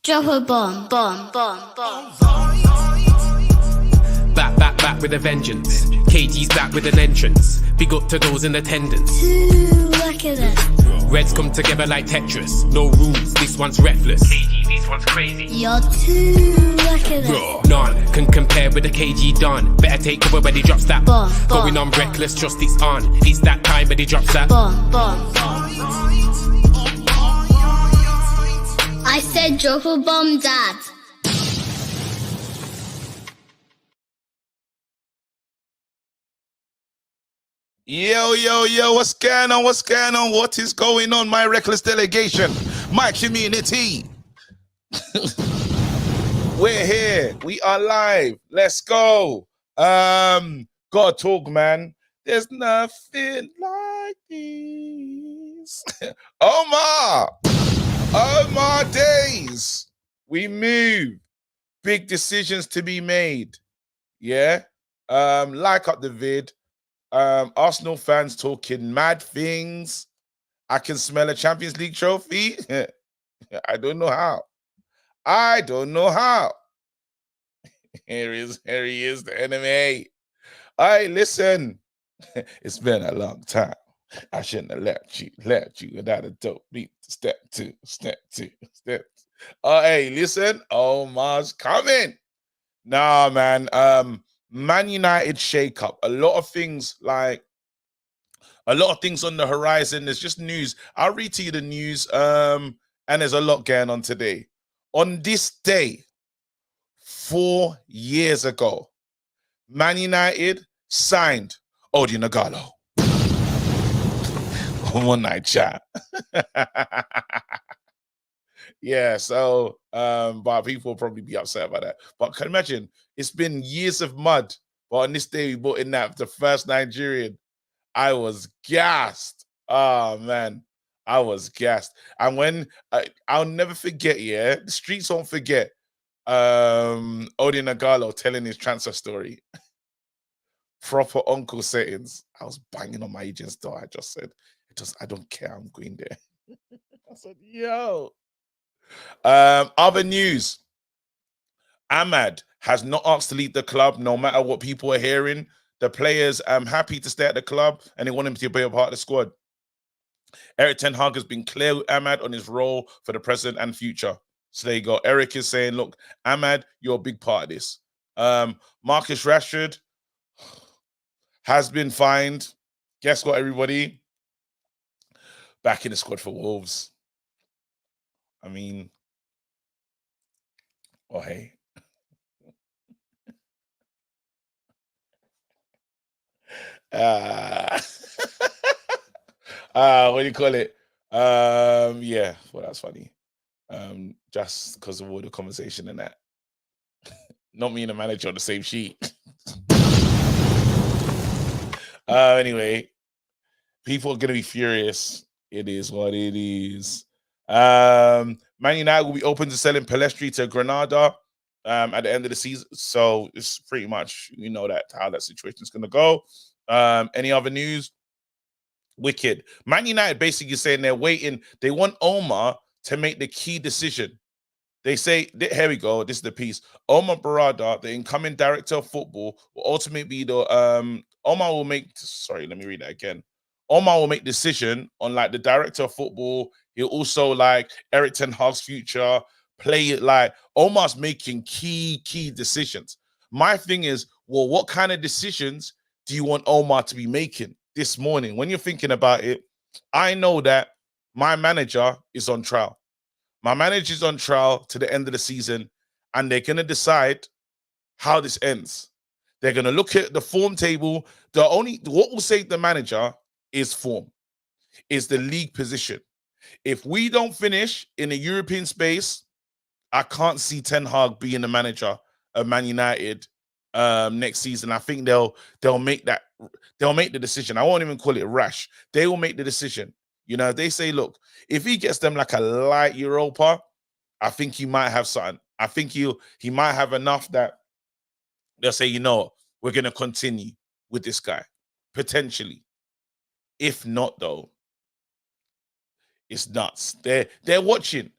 Drop a bomb, bomb, bomb, bomb. Back with a vengeance. KG's back with an entrance. Big up to those in attendance. Look at it. Reds come together like Tetris. No rules, this one's reckless. KG, this one's crazy. You're too lucky at it. None can compare with the KG done. Better take cover when he drops that. Bomb, Going bomb, on reckless, trust it's on. It's that time when he drops that. Bomb, bomb, bomb. I said drop a bomb, Dad. Yo, what's going on? What's going on? What is going on, my reckless delegation, my community? We're here. We are live. Let's go. Gotta talk, man. There's nothing like this. Omar days. We move. Big decisions to be made. Yeah. Like up the vid. Arsenal fans talking mad things. I can smell a Champions League trophy. I don't know how. Here he is, the enemy. Hey, listen. It's been a long time. I shouldn't have left you without a dope beat. Step two. Oh, hey, listen. Omar's coming. Nah, man. Man United shake-up. A lot of things on the horizon. There's just news. I'll read to you the news. And there's a lot going on today. On this day, 4 years ago, Man United signed Odion Igalo. One night chat. Yeah, so but people will probably be upset about that. But can you imagine? It's been years of mud, but on this day we brought in the first Nigerian. I was gassed. Oh man, I was gassed. And when I'll never forget, yeah, the streets won't forget. Odion Igalo telling his transfer story. Proper uncle settings. I was banging on my agent's door. I just said, I don't care. I'm going there. I said, yo. Other news. Ahmad has not asked to leave the club, no matter what people are hearing. The players are happy to stay at the club and they want him to be a part of the squad. Eric Ten Hag has been clear with Ahmad on his role for the present and future. So there you go. Eric is saying, look, Ahmad, you're a big part of this. Marcus Rashford has been fined. Guess what, everybody? Back in the squad for Wolves. I mean, oh, hey. What do you call it? Yeah, well, that's funny. Just because of all the conversation and that. Not me and the manager on the same sheet. Anyway, people are gonna be furious. It is what it is. Man United will be open to selling Palestri to Granada at the end of the season. So it's pretty much, you know, that how that situation is going to go. Any other news? Wicked. Man United basically saying they're waiting. They want Omar to make the key decision. They say, here we go. This is the piece. Omar Barada, the incoming director of football, will ultimately be the Omar will make. Sorry, let me read that again. Omar will make decision on like the director of football. He'll also like Eric Ten Hag's future, play it like Omar's making key decisions. My thing is, well, what kind of decisions do you want Omar to be making this morning? When you're thinking about it, I know that my manager is on trial. My manager is on trial to the end of the season, and they're going to decide how this ends. They're going to look at the form table. What will save the manager is form, is the league position. If we don't finish in the European space, I can't see Ten Hag being the manager of Man United next season. I think they'll make the decision. I won't even call it rash. They will make the decision. You know, they say, look, if he gets them like a light Europa, I think he might have something. I think he might have enough that they'll say, you know, we're going to continue with this guy, potentially. If not, though, it's nuts. They're watching.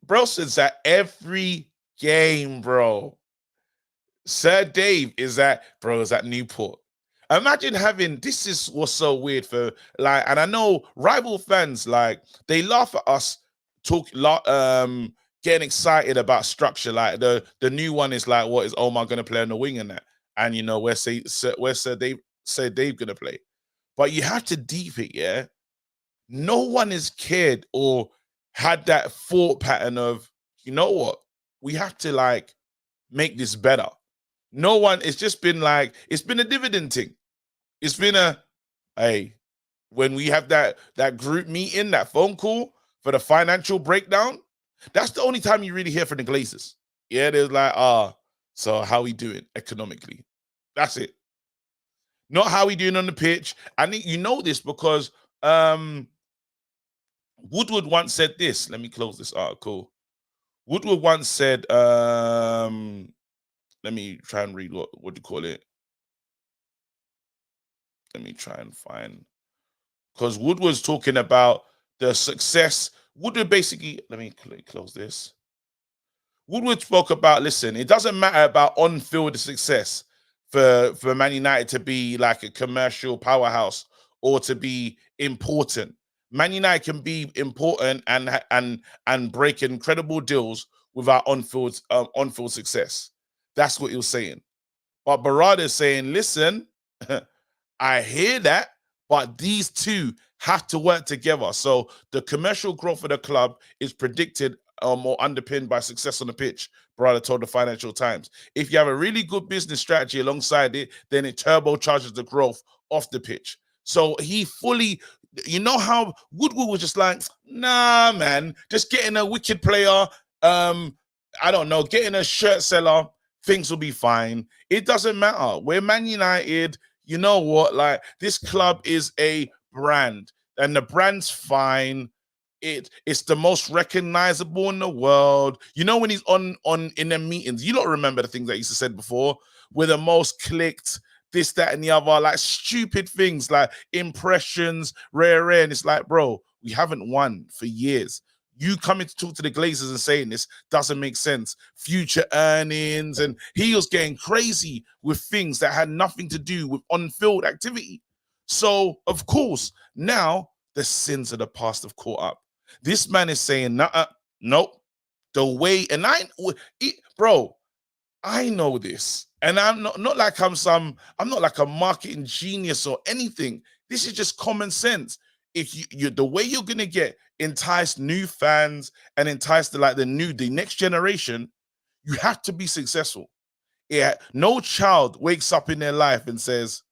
Bro says that every game, bro. Sir Dave is at Newport. Imagine having this is what's so weird for like, and I know rival fans like they laugh at us getting excited about structure. Like the new one is like, what is Omar gonna play on the wing and that? And you know, where's Sir Dave gonna play? But you have to deep it, yeah. No one has cared or had that thought pattern of, you know what, we have to like make this better. No one, it's just been like, it's been a dividend thing. It's been a, hey, when we have that group meeting, that phone call for the financial breakdown, that's the only time you really hear from the Glazers. Yeah, they're like, so how we doing economically? That's it. Not how we doing on the pitch. I think you know this because Woodward once said this. Let me close this article. Woodward once said, let me try and read what do you call it? Let me try and find, because Woodward's talking about the success. Woodward basically, let me close this. Woodward spoke about, listen, it doesn't matter about on-field success for Man United to be like a commercial powerhouse or to be important. Man United can be important and break incredible deals without on-field success. That's what he was saying. But Barada is saying, listen, I hear that, but these two have to work together. So the commercial growth of the club is predicted or underpinned by success on the pitch, Barada told the Financial Times. If you have a really good business strategy alongside it, then it turbocharges the growth off the pitch. So he fully, you know how Woodward was just like, nah, man, just getting a wicked player, I don't know, getting a shirt seller, things will be fine. It doesn't matter. We're Man United. You know what? Like, this club is a brand, and the brand's fine. It's the most recognizable in the world. You know, when he's on in the meetings, you don't remember the things that he used to said before. We're the most clicked, this, that, and the other, like stupid things like impressions, rare, and it's like, bro, we haven't won for years. You coming to talk to the Glazers and saying this doesn't make sense. Future earnings, and he was getting crazy with things that had nothing to do with on-field activity. So, of course, now the sins of the past have caught up. This man is saying, nah, nope. The way, and bro, I know this, and I'm not like I'm not like a marketing genius or anything. This is just common sense. If you the way you're gonna get entice new fans and entice the next generation, you have to be successful. Yeah, no child wakes up in their life and says,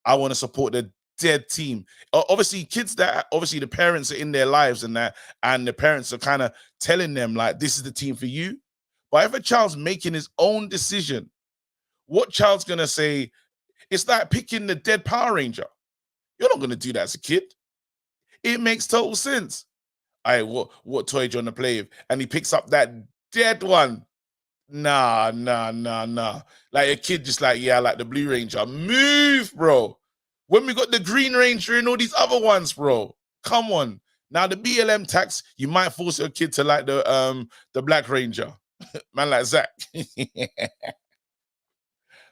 I want to support the dead team. Obviously, kids that obviously the parents are in their lives and that, and the parents are kind of telling them like, this is the team for you. But if a child's making his own decision, what child's gonna say? It's like picking the dead Power Ranger. You're not gonna do that as a kid. It makes total sense. What toy do you want to play with? And he picks up that dead one. Nah. Like a kid just like, yeah, I like the Blue Ranger. Move, bro. When we got the Green Ranger and all these other ones, bro. Come on. Now the BLM tax, you might force your kid to like the Black Ranger. Man like Zach.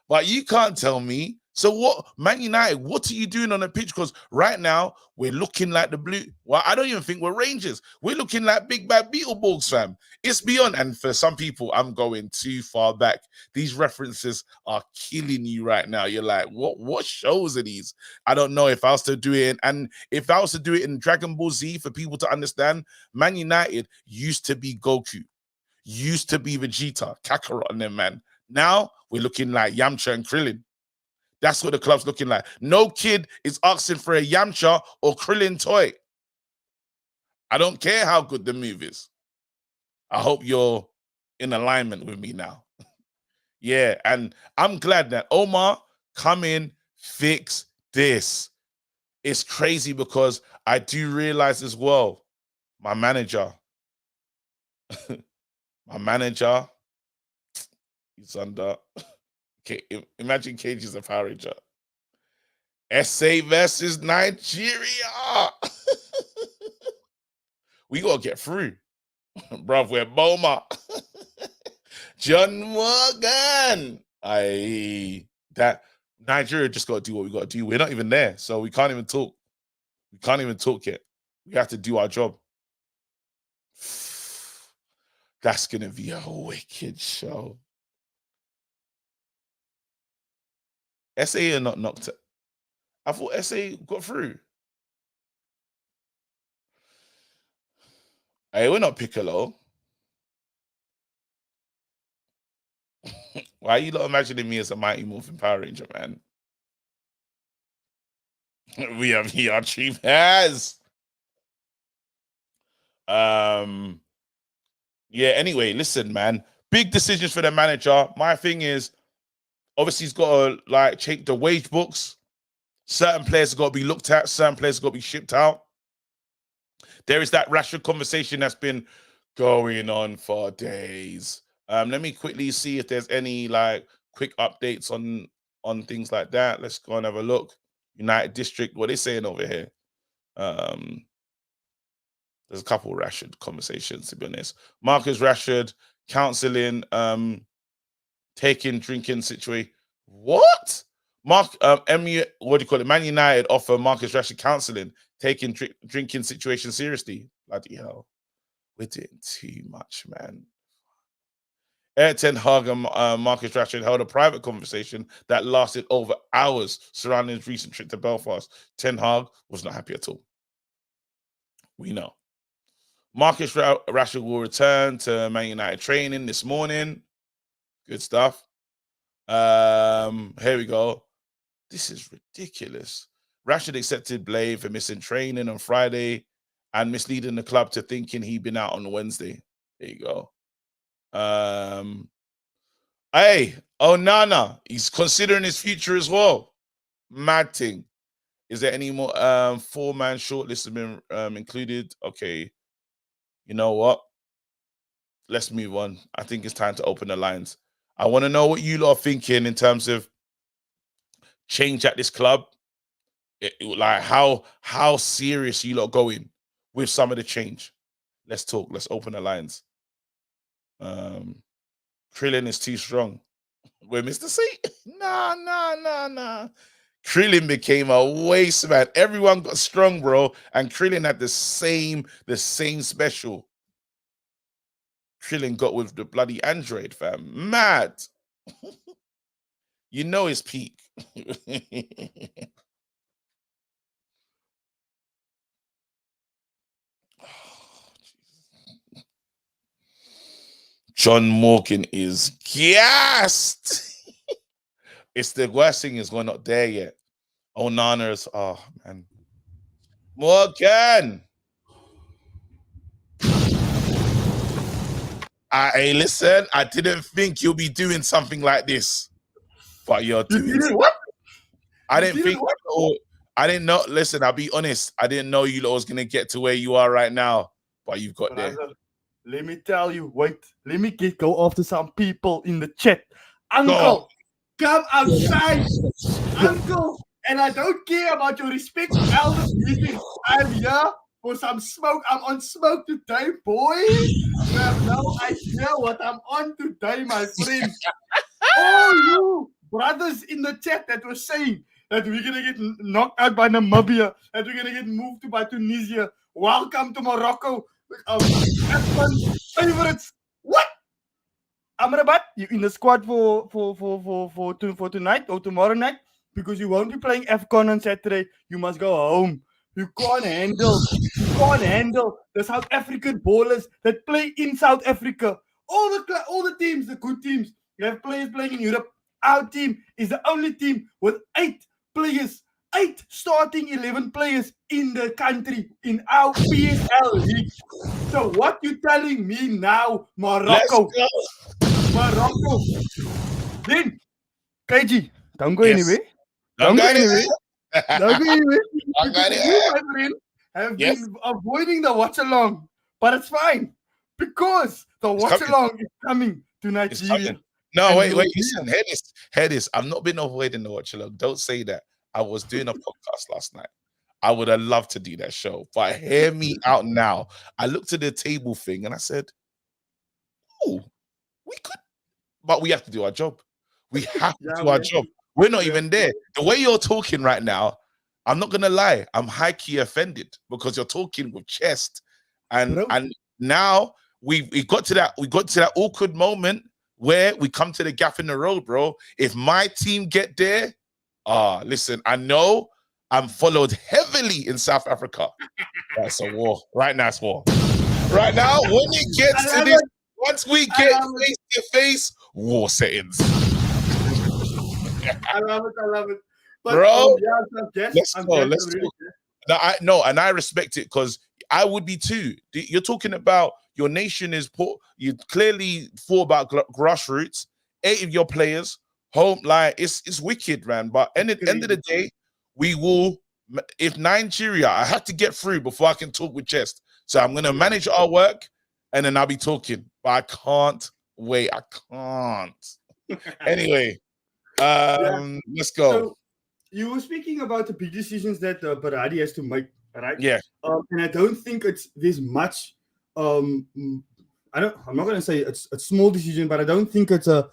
But you can't tell me. So what, Man United, what are you doing on the pitch? Because right now, we're looking like the blue. Well, I don't even think we're Rangers. We're looking like big bad Beetleborgs, fam. It's beyond. And for some people, I'm going too far back. These references are killing you right now. You're like, what shows are these? I don't know if I was to do it. And if I was to do it in Dragon Ball Z for people to understand, Man United used to be Goku, used to be Vegeta, Kakarot and them, man. Now we're looking like Yamcha and Krillin. That's what the club's looking like. No kid is asking for a Yamcha or Krillin toy. I don't care how good the move is. I hope you're in alignment with me now. Yeah, and I'm glad that Omar, come in, fix this. It's crazy because I do realize as well, my manager, he's under. Okay, imagine Cage is a Power Ranger. SA versus Nigeria. We gotta get through. Bruv, we're Boma. John Morgan. That Nigeria just got to do what we got to do. We're not even there, so we can't even talk. We can't even talk yet. We have to do our job. That's gonna be a wicked show. SA are not knocked. I thought SA got through. Hey, we're not Piccolo. Why are you not imagining me as a Mighty Morphin Power Ranger, man? We have here Chief has. Yeah, anyway, listen, man. Big decisions for the manager. My thing is, obviously, he's got to like check the wage books. Certain players have got to be looked at, certain players have got to be shipped out. There is that Rashford conversation that's been going on for days. Let me quickly see if there's any like quick updates on things like that. Let's go and have a look. United District, what are they saying over here? There's a couple of Rashford conversations, to be honest. Marcus Rashford counseling, taking drinking situation. What? What do you call it? Man United offer Marcus Rashford counseling, taking drinking situation seriously. Bloody hell. We're doing too much, man. Eric Ten Hag and Marcus Rashford held a private conversation that lasted over hours surrounding his recent trip to Belfast. Ten Hag was not happy at all. We know. Marcus Rashford will return to Man United training this morning. Good stuff. Here we go. This is ridiculous. Rashford accepted blame for missing training on Friday and misleading the club to thinking he'd been out on Wednesday. There you go. Hey, Nana, he's considering his future as well. Mad thing. Is there any more? 4-man shortlist have been included. Okay. You know what? Let's move on. I think it's time to open the lines. I want to know what you lot are thinking in terms of change at this club. Like how serious you lot going with some of the change. Let's talk. Let's open the lines. Krillin is too strong. We're Mr. C. Nah. Krillin became a waste man. Everyone got strong, bro, and Krillin had the same special. Krillin got with the bloody Android, fam. Mad. You know his peak. John Morgan is gassed. It's the worst thing is we're not there yet. Onana's, oh man. Morgan. Hey, listen, I didn't think you'll be doing something like this, but you're doing what? I didn't think. I didn't know. Listen, I'll be honest. I didn't know you lot was gonna get to where you are right now, but you've got there. Let me tell you. Wait. Let me go after some people in the chat. Uncle, come outside, Uncle. And I don't care about your respect elders meeting. I'm here for some smoke. I'm on smoke today, boy. You have no idea what I'm on today, my friend. All you brothers in the chat that were saying that we're gonna get knocked out by Namibia, that we're gonna get moved by Tunisia. Welcome to Morocco. Favorites. What? Amrabat, you in the squad for tonight or tomorrow night? Because you won't be playing AFCON on Saturday. You must go home. You can't handle the South African ballers that play in South Africa. All the teams, the good teams, you have players playing in Europe. Our team is the only team with 8 players, 8 starting 11 players in the country in our PSL league. So what you telling me now, Morocco? Morocco. Then, KG, don't go anywhere. Don't go anywhere. Don't go anywhere. You, my friend, have been avoiding the watch along, but it's fine because the watch along is coming to Nigeria. No, wait, listen, hear this. I've not been avoiding the watch along. Don't say that. I was doing a podcast last night. I would have loved to do that show. But hear me out now. I looked at the table thing and I said, oh, we could, but we have to do our job. We have to Yeah, do our job. We're not we have even there. The way you're talking right now, I'm not gonna lie, I'm high-key offended because you're talking with chest. And Bro. now we got to that awkward moment where we come to the gap in the road, bro. If my team get there, listen, I know I'm followed heavily in South Africa. That's a war. Right now, it's war. Right now, when it gets to this, once we get face to face, war settings. I love it. But, Bro, yeah, let's go. And I respect it because I would be too. You're talking about your nation is poor. You clearly thought about grassroots. 8 of your players home, like it's wicked, man. But end of the day, we will. If Nigeria, I have to get through before I can talk with chest. So I'm gonna manage our work, and then I'll be talking. But I can't wait. I can't. Anyway, let's go. So you were speaking about the big decisions that Baradi has to make, right? Yeah. And I don't think there's much. I'm not going to say it's a small decision, but I don't think it's a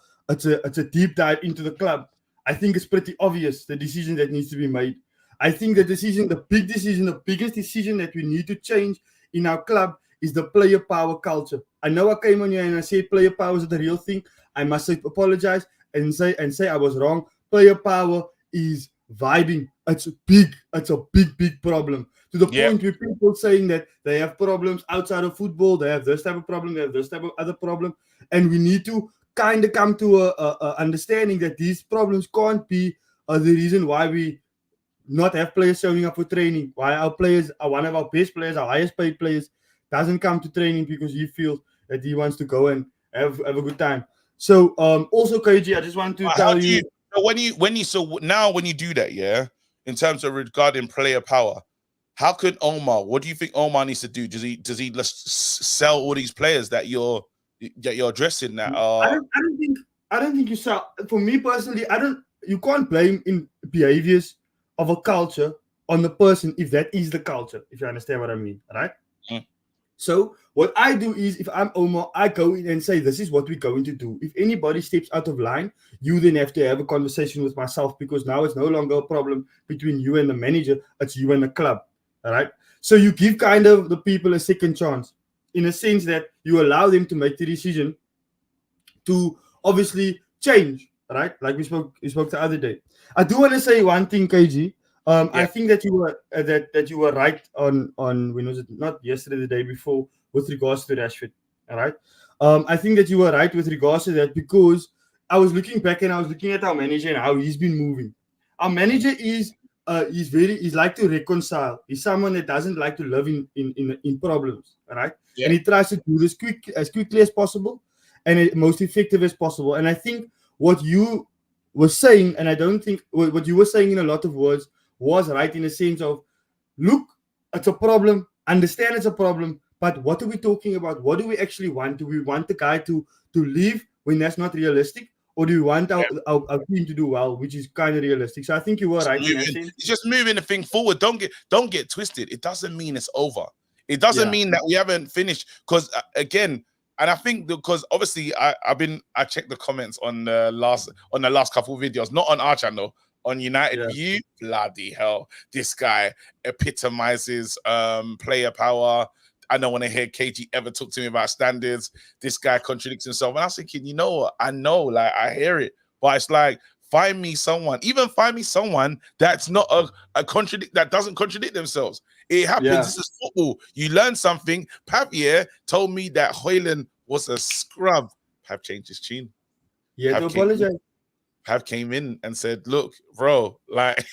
deep dive into the club. I think it's pretty obvious the decision that needs to be made. I think the biggest decision that we need to change in our club is the player power culture. I know I came on here and I said player power is the real thing. I must apologize and say I was wrong. Player power is vibing. It's big. It's a big problem. To the point where people saying that they have problems outside of football, they have this type of problem, they have this type of other problem, and we need to kind of come to a understanding that these problems can't be the reason why we not have players showing up for training. Why our players are one of our best players, our highest paid players, doesn't come to training because he feels that he wants to go and have a good time. So also KG, I just want to tell you. When you do that, yeah, in terms of regarding player power, how could Omar? What do you think Omar needs to do? Does he just sell all these players that you're addressing? That I don't think you sell. For me personally, you can't blame in behaviors of a culture on the person if that is the culture. If you understand what I mean, right? So what I do is, if I'm Omar, I go in and say, this is what we're going to do. If anybody steps out of line, you then have to have a conversation with myself, because now it's no longer a problem between you and the manager, it's you and the club. All right. So you give kind of the people a second chance, in a sense that you allow them to make the decision to obviously change, right? Like we spoke the other day. I do want to say one thing, KG. I think that you were that you were right on when was it, not yesterday, the day before, with regards to Rashford. All right. I think that you were right with regards to that, because I was looking back and I was looking at our manager and how he's been moving. Our manager he's like to reconcile. He's someone that doesn't like to live in problems. All right. Yeah. And he tries to do this as quickly as possible and most effective as possible. And I think what you were saying, and I don't think what you were saying in a lot of words was right, in a sense of, look, it's a problem, understand it's a problem, but what are we talking about? What do we actually want? Do we want the guy to leave when that's not realistic? Or do we want our team to do well, which is kind of realistic? So I think you were right in that sense. It's just moving the thing forward. Don't get twisted. It doesn't mean it's over. It doesn't mean that we haven't finished. Because again, and I think because obviously I checked the comments on the last couple of videos, not on our channel, on United View. Bloody hell, this guy epitomizes player power. I don't want to hear KG ever talk to me about standards. This guy contradicts himself. And I was thinking, you know what? I know, like, I hear it. But it's like, find me someone that's not that doesn't contradict themselves. It happens. Yeah. This is football. You learn something. Pav told me that Hoyland was a scrub. Pav changed his tune. Yeah, to apologize. Pav came in and said, look, bro, like...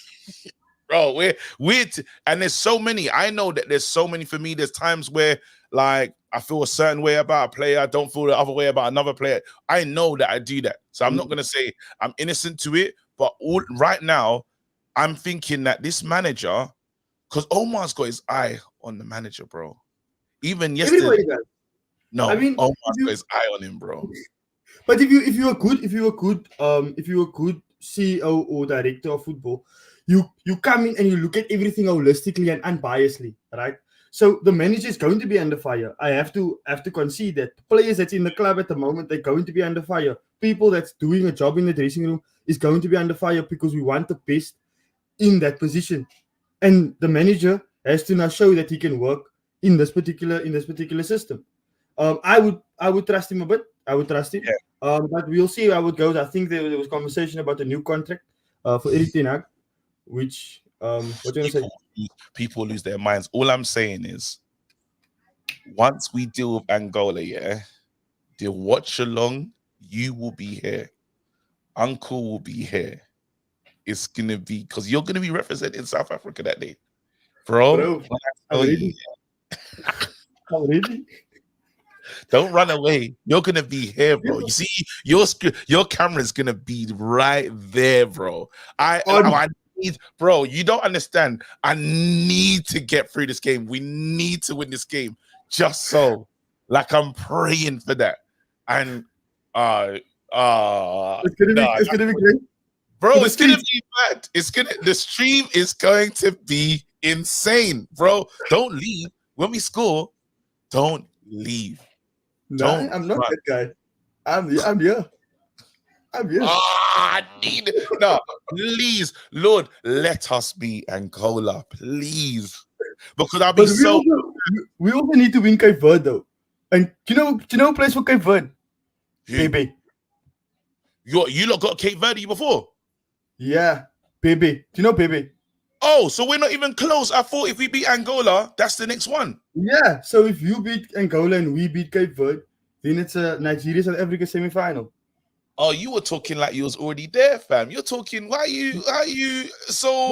Bro, we're and there's so many. I know that there's so many. For me, there's times where, like, I feel a certain way about a player, I don't feel the other way about another player. I know that I do that, so I'm not gonna say I'm innocent to it. But right now, I'm thinking that this manager, because Omar's got his eye on the manager, bro. Even yesterday, everybody does. No, I mean, Omar's got his eye on him, bro. But if you were good CEO or director of football, you come in and you look at everything holistically and unbiasedly, right? So the manager is going to be under fire. I have to concede that players that's in the club at the moment, they're going to be under fire. People that's doing a job in the dressing room is going to be under fire because we want the best in that position, and the manager has to now show that he can work in this particular system. I would trust him a bit. I would trust him. But we'll see how it goes. I think there was conversation about a new contract for Erik ten Hag, which what do you want to say? People lose their minds. All I'm saying is, once we deal with Angola, the watch along, you will be here. Uncle will be here. It's gonna be because you're gonna be representing South Africa that day, bro. I'm ready. I'm ready. Don't run away. You're gonna be here, bro. You see, your camera's gonna be right there, bro. I need, bro. You don't understand. I need to get through this game. We need to win this game. Just so, like, I'm praying for that. And it's gonna be great. Bro, it's gonna be mad. The stream is going to be insane, bro. Don't leave. When we score, don't leave. No, I'm not that guy. I'm here. I'm here. I need it. No, please, Lord, let us be Angola, please. Because I'll be we also need to win Cape Verde though. And do you know a place for Cape Verde? Baby. You lot got Cape Verde before? Yeah, Baby. Do you know Baby? Oh, so we're not even close. I thought if we beat Angola, that's the next one. Yeah, so if you beat Angola and we beat Cape Verde, then it's a Nigeria South Africa semi-final. Oh, you were talking like you was already there, fam. You're talking. Why are you? So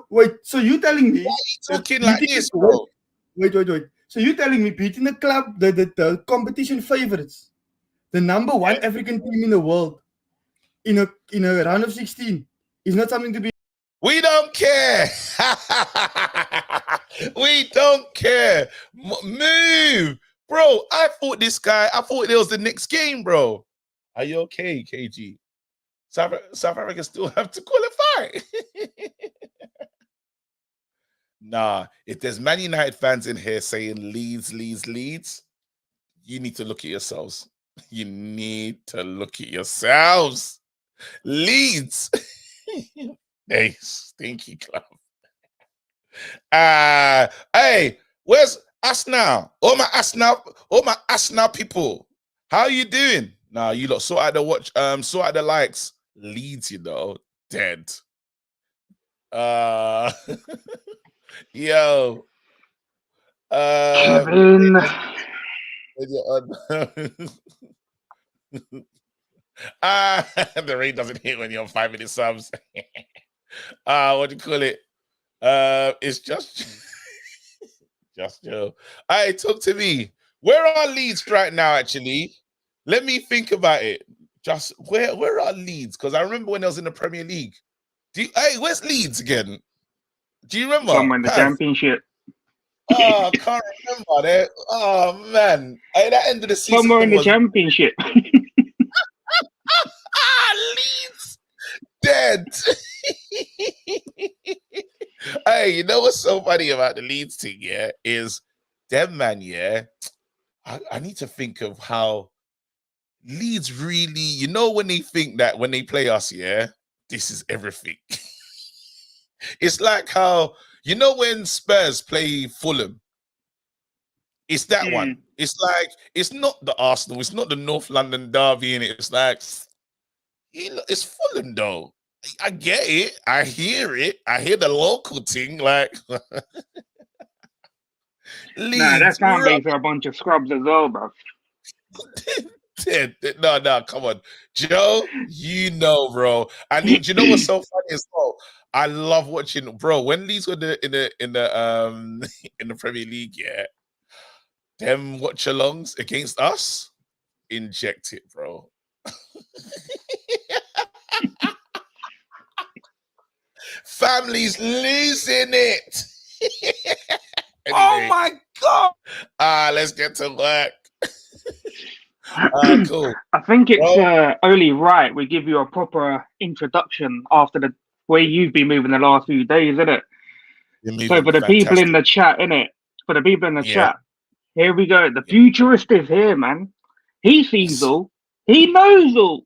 wait. So you telling me? Why are you talking like this, bro? Wait. So you telling me beating the club, the competition favorites, the number one African team in the world, in a round of 16, is not something to be. We don't care. We don't care. Move, bro. I thought it was the next game, bro. Are you okay, KG? South Africa still have to qualify. Nah, if there's Man United fans in here saying Leeds, you need to look at yourselves. You need to look at yourselves. Leeds. Hey, stinky club. Hey, where's us now? All my us now people. How you doing? Nah, you lot sort out the likes. Leeds, dead. Yo. Kevin. The rain doesn't hit when you're on 5-minute subs. What do you call it? It's just Joe. Hey, talk to me. Where are Leeds right now, actually? Let me think about it. Just where are Leeds? Because I remember when I was in the Premier League. Hey, where's Leeds again? Do you remember? Somewhere in the Championship. Oh, I can't remember that. Oh man. Hey, that end of the season. Somewhere in the Championship. Leeds dead. Hey, you know what's so funny about the Leeds thing, is them, man, I need to think of how Leeds really, when they think that when they play us, this is everything. It's like how, when Spurs play Fulham, it's that one. It's like, it's not the Arsenal, it's not the North London derby, and it's like, it's Fulham though. I get it. I hear it. I hear the local thing. Like, Leeds, nah, that's not big for a bunch of scrubs as well, bro. No, come on, Joe. Bro. I need. You know what's so funny as well? I love watching, bro. When Leeds were in the in the Premier League, them watch-alongs against us, inject it, bro. Family's losing it. Anyway, Oh my god! Let's get to work. Cool. I think it's only right we give you a proper introduction after the way you've been moving the last few days, isn't it? So for the people in the chat, innit? For the people in the chat, here we go. The futurist is here, man. He sees all. He knows all.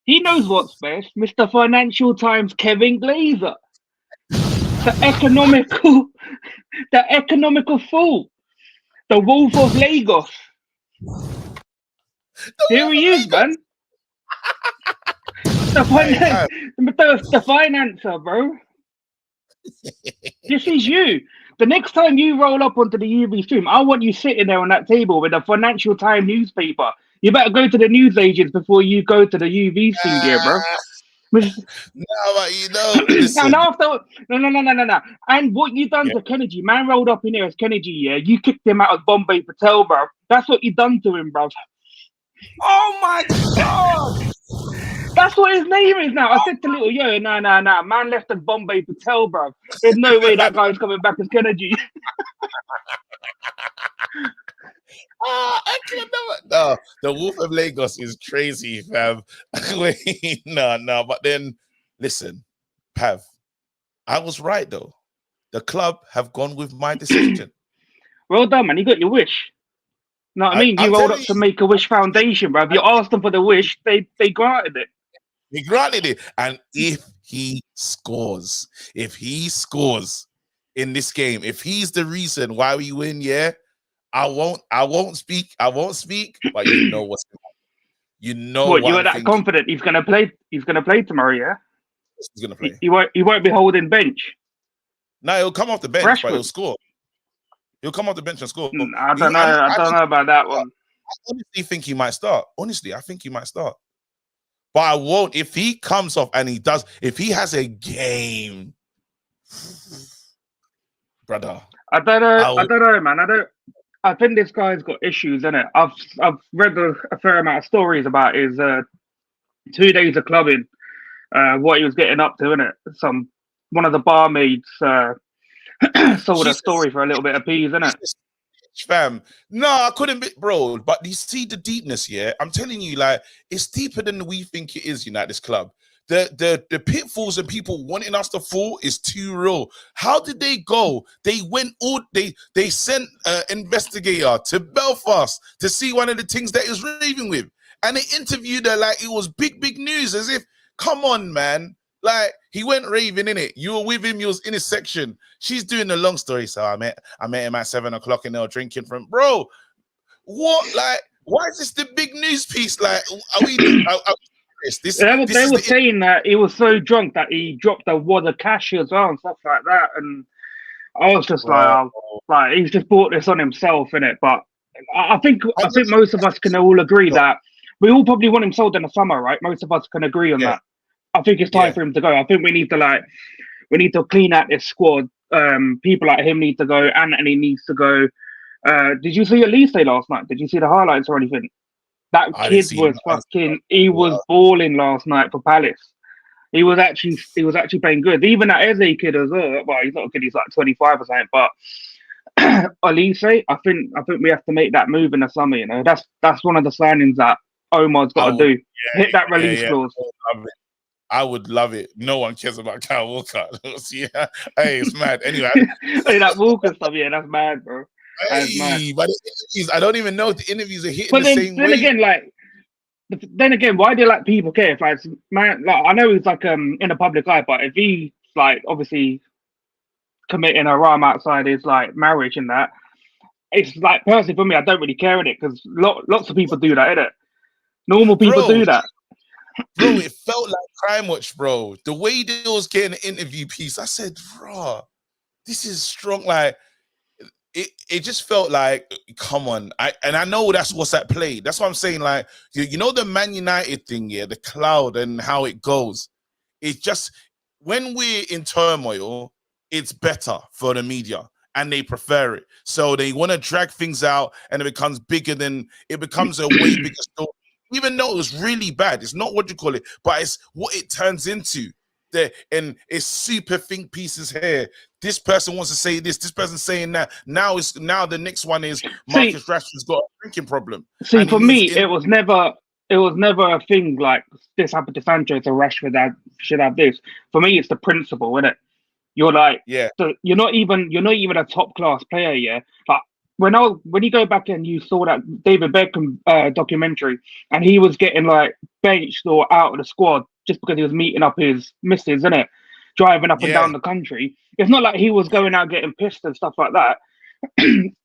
He knows what's best. Mr. Financial Times Kevin Glazer. The economical fool. The Wolf of Lagos. Here he is, man. The financer, bro. This is you. The next time you roll up onto the UV stream, I want you sitting there on that table with a Financial Times newspaper. You better go to the newsagents before you go to the UV stream, dear, bro. No, but you know, listen. No. And what you done to Kennedy, man rolled up in here as Kennedy, yeah? You kicked him out of Bombay Patel, bro. That's what you done to him, bro. Oh my God! That's what his name is now. I said to little yo, nah. Man left as Bombay Patel, bro. There's no way that guy's coming back as Kennedy. No, the Wolf of Lagos is crazy, fam. Wait, no. But then, listen, Pav, I was right though. The club have gone with my decision. Well done, man. You got your wish. Know what I mean? You rolled up to Make-A-Wish Foundation, bro. You asked them for the wish, they granted it. He granted it. And if he scores in this game, if he's the reason why we win, I won't speak, but you know what's going on. You know what you are that confident he's gonna play tomorrow, yeah? He's gonna play. He won't be holding bench. No, he'll come off the bench, Rashford. but he'll score. He'll come off the bench and score. I don't know about that one. I honestly think he might start. I think he might start. But I won't. If he comes off and if he has a game, brother. I don't know, man. I think this guy's got issues, innit? I've read a fair amount of stories about his 2 days of clubbing, what he was getting up to, innit? One of the barmaids sold a story for a little bit of peas, innit? Fam, no, I couldn't be, bro. But you see the deepness, yeah. I'm telling you, like, it's deeper than we think it is. This club, the pitfalls and people wanting us to fall is too real. How did they go? They went they sent an investigator to Belfast to see one of the things that he was raving with, and they interviewed her like it was big news, as if, come on, man. Like, he went raving, in it. You were with him. You was in his section. She's doing the long story. So I met him at 7 o'clock and they were drinking from. Bro, what? Like, why is this the big news piece? Like, are we? They were saying that he was so drunk that he dropped a wad of cash as well and stuff like that. And I was just like, he's just bought this on himself, innit? But I think most of us can all agree that we all probably want him sold in the summer, right? Most of us can agree on that. I think it's time for him to go. I think we need to clean out this squad. People like him need to go. Anthony needs to go. Did you see Elise last night? Did you see the highlights or anything? That kid was fucking. He was balling last night for Palace. He was actually playing good. Even that Eze kid as well. Well, he's not a kid. He's like 25 or something. But Elise, I think we have to make that move in the summer. You know, that's one of the signings that Omar's got to do. Hit that release clause. I would love it. No one cares about Kyle Walker. Hey, it's mad. Anyway, hey, that Walker stuff, that's mad, bro. That's mad. But I don't even know if the interviews are hitting the same way. Then again, why do people care? If I know he's like in the public eye, but if he's like obviously committing a rhyme outside his like marriage and that, it's like personally for me, I don't really care in it because lots of people do that, innit? Normal people do that. Bro, it felt like Crime Watch, bro. The way they was getting an interview piece, I said, bro, this is strong. Like, it just felt like, come on. I know that's what's at play. That's what I'm saying. Like, you know the Man United thing, the cloud and how it goes. It's just, when we're in turmoil, it's better for the media. And they prefer it. So they want to drag things out and it becomes a way bigger story. Even though it was really bad, it's not what you call it, but it's what it turns into. And it's super think pieces here. This person wants to say this person saying that. Now the next one is Marcus Rashford's got a drinking problem. See, for me, it was never it was never a thing like this happened to Sancho, so Rashford should have this. For me, it's the principle, isn't it? You're like, Yeah. you're not even a top class player, yeah. But when you go back and you saw that David Beckham documentary, and he was getting like benched or out of the squad just because he was meeting up his missus, isn't it? Driving up and Yeah. down the country. It's not like he was going out getting pissed and stuff like that.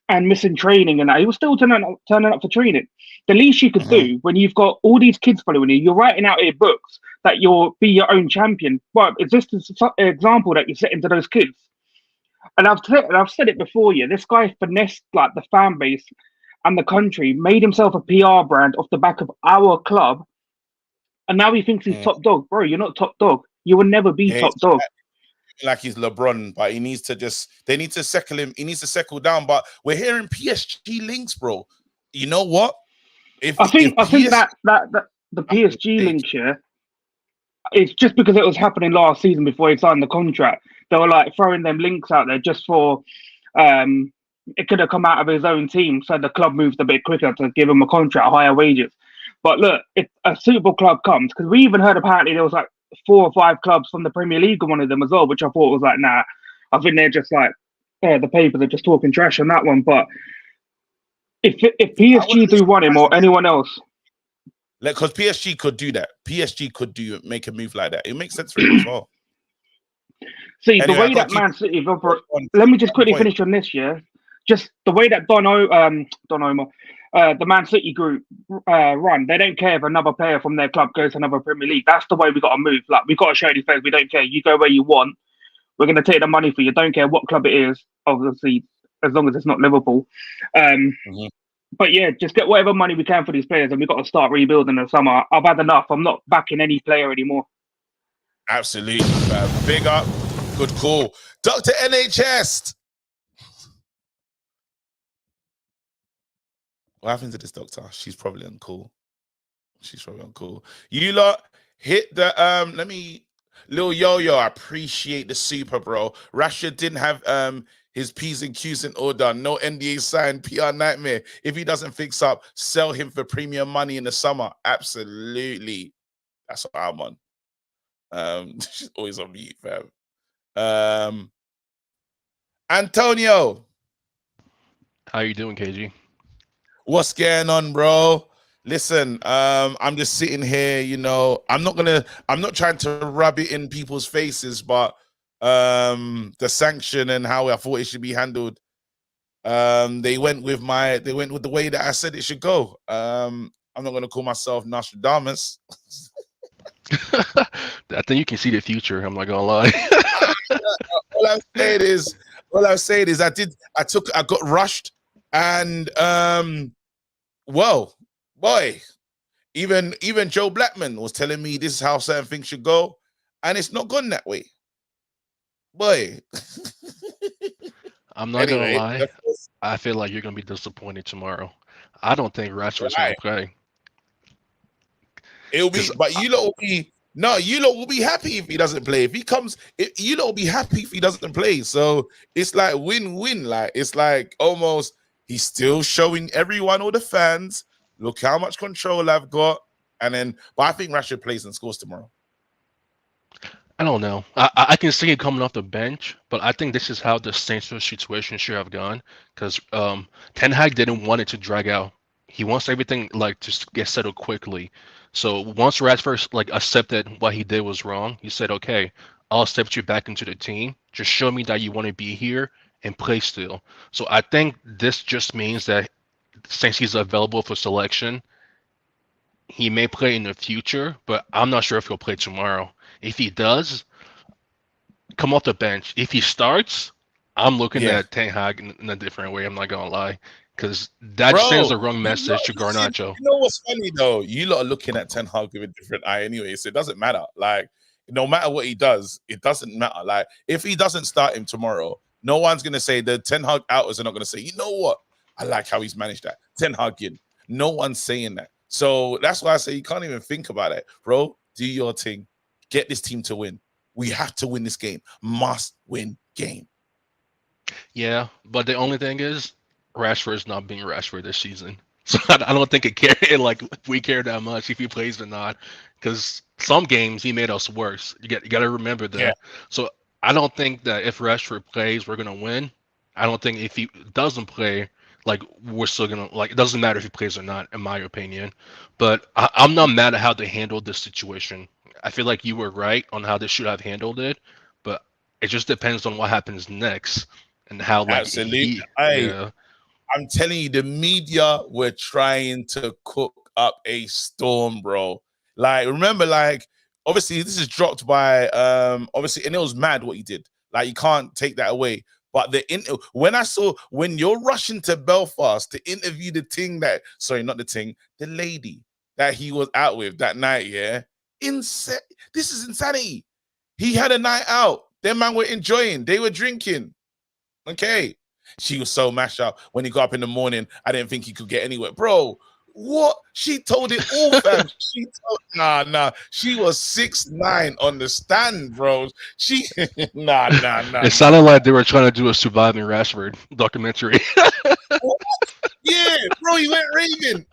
And missing training and that. He was still turning up for training. The least you could do when you've got all these kids following you, you're writing out your books that you'll be your own champion. Well, is this the example that you're setting to those kids? And I've said it before, yeah. This guy finessed like the fan base and the country, made himself a PR brand off the back of our club, and now he thinks he's top dog. Bro, you're not top dog. You will never be top dog. Like he's LeBron, but he needs to they need to settle him. He needs to settle down. But we're hearing PSG links, bro. You know what? I think that the PSG links here, it's just because it was happening last season before he signed the contract. They were like throwing them links out there just for it could have come out of his own team, so the club moved a bit quicker to give him a contract, higher wages. But look, if a suitable club comes, because we even heard apparently there was like 4 or 5 clubs from the Premier League on one of them as well, which I thought was like, nah, I think they're just like, the papers are just talking trash on that one. But if PSG do want him or anyone else, because PSG could do that. PSG could make a move like that. It makes sense for him as well. See, anyway, the way that Man City let me just quickly finish on this, yeah. Just the way that Don Omar, the Man City group run, they don't care if another player from their club goes to another Premier League. That's the way we got to move. Like, we got to show these players we don't care. You go where you want. We're going to take the money for you. Don't care what club it is, obviously, as long as it's not Liverpool. But yeah, just get whatever money we can for these players, and we've got to start rebuilding in the summer. I've had enough. I'm not backing any player anymore. Absolutely, big up. Good call. Dr. NHS. What happened to this doctor? She's probably uncool. You lot hit the let me Lil Yo-Yo, I appreciate the super, bro. Rashford didn't have his P's and Q's in order. No NDA signed, PR nightmare. If he doesn't fix up, sell him for premium money in the summer. Absolutely. That's what I'm on. She's always on mute, fam. Antonio. How you doing, KG? What's going on, bro? Listen, I'm just sitting here, you know. I'm not trying to rub it in people's faces, but the sanction and how I thought it should be handled, they went with the way that I said it should go. I'm not gonna call myself Nostradamus. I think you can see the future. I'm not gonna lie. All I'm saying is I got rushed, and well, boy, even Joe Blackman was telling me this is how certain things should go, and it's not gone that way. Boy. I'm not gonna lie. I feel like you're gonna be disappointed tomorrow. I don't think Rashford's gonna play. It'll be, but you lot will be. No, you lot will be happy if he doesn't play. If he comes, you lot will be happy if he doesn't play. So it's like win-win. Like, it's like almost he's still showing everyone, all the fans, look how much control I've got. And then, but I think Rashford plays and scores tomorrow. I don't know. I can see it coming off the bench, but I think this is how the Saints situation should have gone. Because Ten Hag didn't want it to drag out. He wants everything like to get settled quickly. So once Rashford like accepted what he did was wrong, he said, "Okay, I'll accept you back into the team. Just show me that you want to be here and play still." So I think this just means that since he's available for selection, he may play in the future, but I'm not sure if he'll play tomorrow. If he does, come off the bench. If he starts, I'm looking at Ten Hag in a different way. I'm not gonna lie. Because that sends the wrong message to Garnacho. You know what's funny though? You lot are looking at Ten Hag with a different eye anyway, so it doesn't matter. Like, no matter what he does, it doesn't matter. Like, if he doesn't start him tomorrow, no one's gonna say the Ten Hag outers are not gonna say, you know what? I like how he's managed that. Ten Hag in. No one's saying that. So that's why I say you can't even think about it, bro. Do your thing. Get this team to win. We have to win this game. Must win game. Yeah, but the only thing is, Rashford's not being Rashford this season. So I don't think like we care that much if he plays or not, because some games he made us worse. You got to remember Yeah, that. So I don't think that if Rashford plays, we're gonna win. I don't think if he doesn't play, like we're still gonna like. It doesn't matter if he plays or not, in my opinion. But I'm not mad at how they handled this situation. I feel like you were right on how they should have handled it, but it just depends on what happens next and how like absolutely. yeah. I'm telling you, the media were trying to cook up a storm, bro. Like, remember, like, obviously, this is dropped by obviously, and it was mad what he did. Like, you can't take that away. But when you're rushing to Belfast to interview the lady that he was out with that night, yeah. This is insanity. He had a night out. Them man were enjoying, they were drinking. Okay. She was so mashed up when he got up in the morning. I didn't think he could get anywhere. Bro, what? She told it all, fam. Nah. She was 6'9" on the stand, bro. She nah. It sounded like they were trying to do a surviving Rashford documentary. Yeah, bro, he went raving.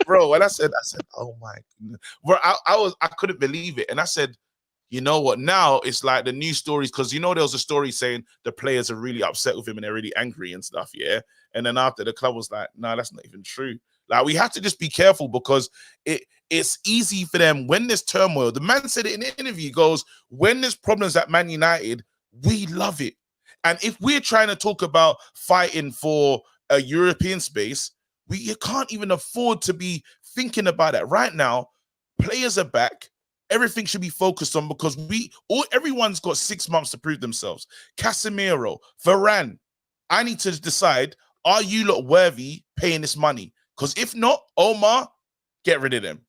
Bro, and I said, oh my goodness. Bro, I couldn't believe it. And I said, you know what? Now it's like the news stories, because there was a story saying the players are really upset with him and they're really angry and stuff, yeah. And then after, the club was like, no, that's not even true. Like, we have to just be careful, because it's easy for them when there's turmoil. The man said it in the interview. He goes, when there's problems at Man United, we love it. And if we're trying to talk about fighting for a European space, you can't even afford to be thinking about that right now. Players are back. Everything should be focused on, because everyone's got 6 months to prove themselves. Casemiro, Varane. I need to decide, are you lot worthy paying this money? Because if not, Omar, get rid of them.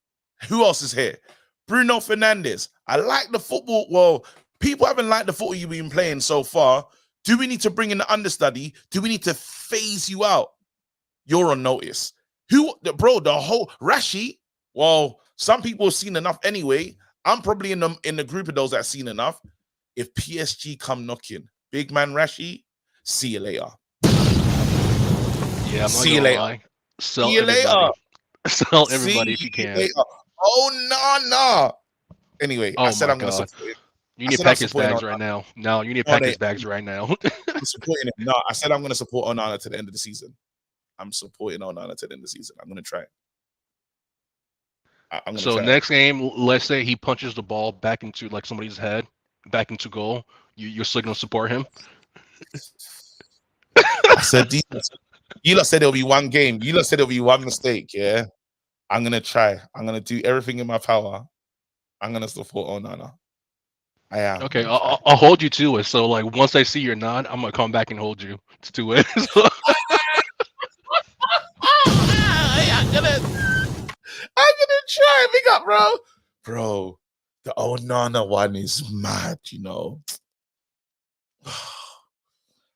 Who else is here? Bruno Fernandes. I like the football. Well, people haven't liked the football you've been playing so far. Do we need to bring in the understudy? Do we need to phase you out? You're on notice. The whole Rashi, well, some people have seen enough anyway. I'm probably in the group of those that have seen enough. If PSG come knocking, big man Rashi, see you later. Yeah, I'm not See you gonna later. lie. Sell See you everybody. later. Sell See everybody if you you can. later. Oh, no. Anyway, I Oh said my I'm going to god. support him. You need to pack his bags right now. No, you need to pack his bags right now. I'm supporting him. No, I said I'm going to support Onana to the end of the season. I'm supporting Onana to the end of the season. I'm going to try it. I'm gonna So try. next game, let's say he punches the ball back into like somebody's head, back into goal. You're still gonna support him? I said, you lot said it'll be one game. You lot said it'll be one mistake. Yeah, I'm gonna try. I'm gonna do everything in my power. I'm gonna support Onana. I am. Okay, I'll hold you to it. So like once I see you're not, I'm gonna come back and hold you to it. I'm gonna try. Big up, bro. Bro, the Onana one is mad.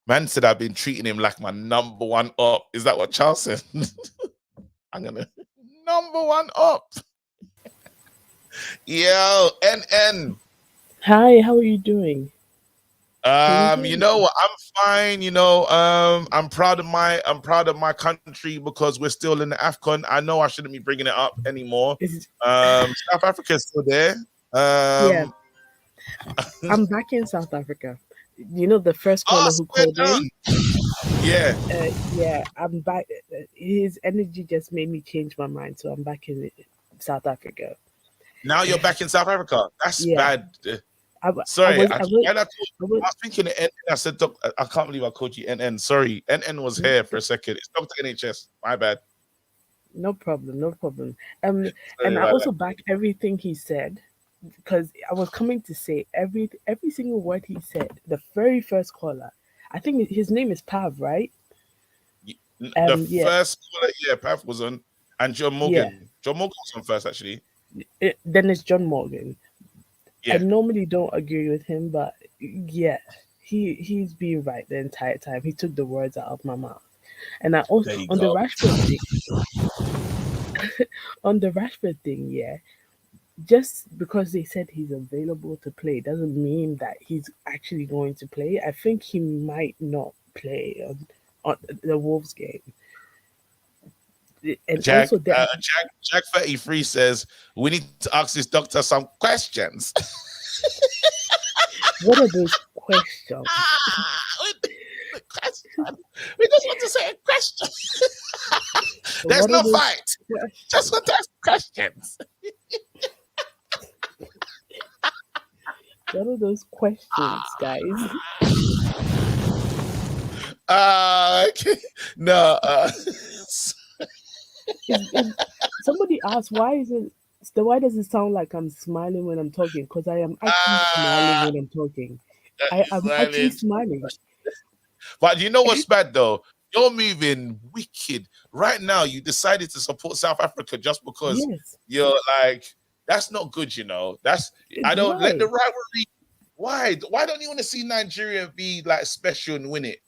Man said I've been treating him like my number one up. Is that what Charles said? I'm gonna number one up. Yo, NN. Hi, how are you doing? You know what? I'm fine. I'm proud of my country, because we're still in the AFCON. I know I shouldn't be bringing it up anymore. South Africa's still there. Yeah, I'm back in South Africa. You know the first caller who called in? Yeah. Yeah, I'm back. His energy just made me change my mind, so I'm back in South Africa. Now you're back in South Africa. That's bad. Sorry, I was thinking NN. I said, I can't believe I called you NN. Sorry, NN was here for a second. It's Dr. NHS. My bad. No problem. And I also back everything he said, because I was coming to say every single word he said. The very first caller, I think his name is Pav, right? The first caller, Pav was on, and John Morgan. Yeah. John Morgan was on first, actually. Then it's John Morgan. Yeah. I normally don't agree with him, but yeah, he's been right the entire time. He took the words out of my mouth. And I also on the Rashford thing, yeah. Just because they said he's available to play doesn't mean that he's actually going to play. I think he might not play on the Wolves game. And Jack, also that Jack 33 says we need to ask this doctor some questions. what are those questions? We just want to say a question. There's What are no those fight. questions? Just want to ask questions. What are those questions, guys? Okay. No. Somebody asked why does it sound like I'm smiling when I'm talking? Because I am actually smiling when I'm talking. I am actually smiling. But you know what's bad though? You're moving wicked. Right now, you decided to support South Africa just because you're like, that's not good, you know. I don't let the rivalry. Why? Why don't you want to see Nigeria be like special and win it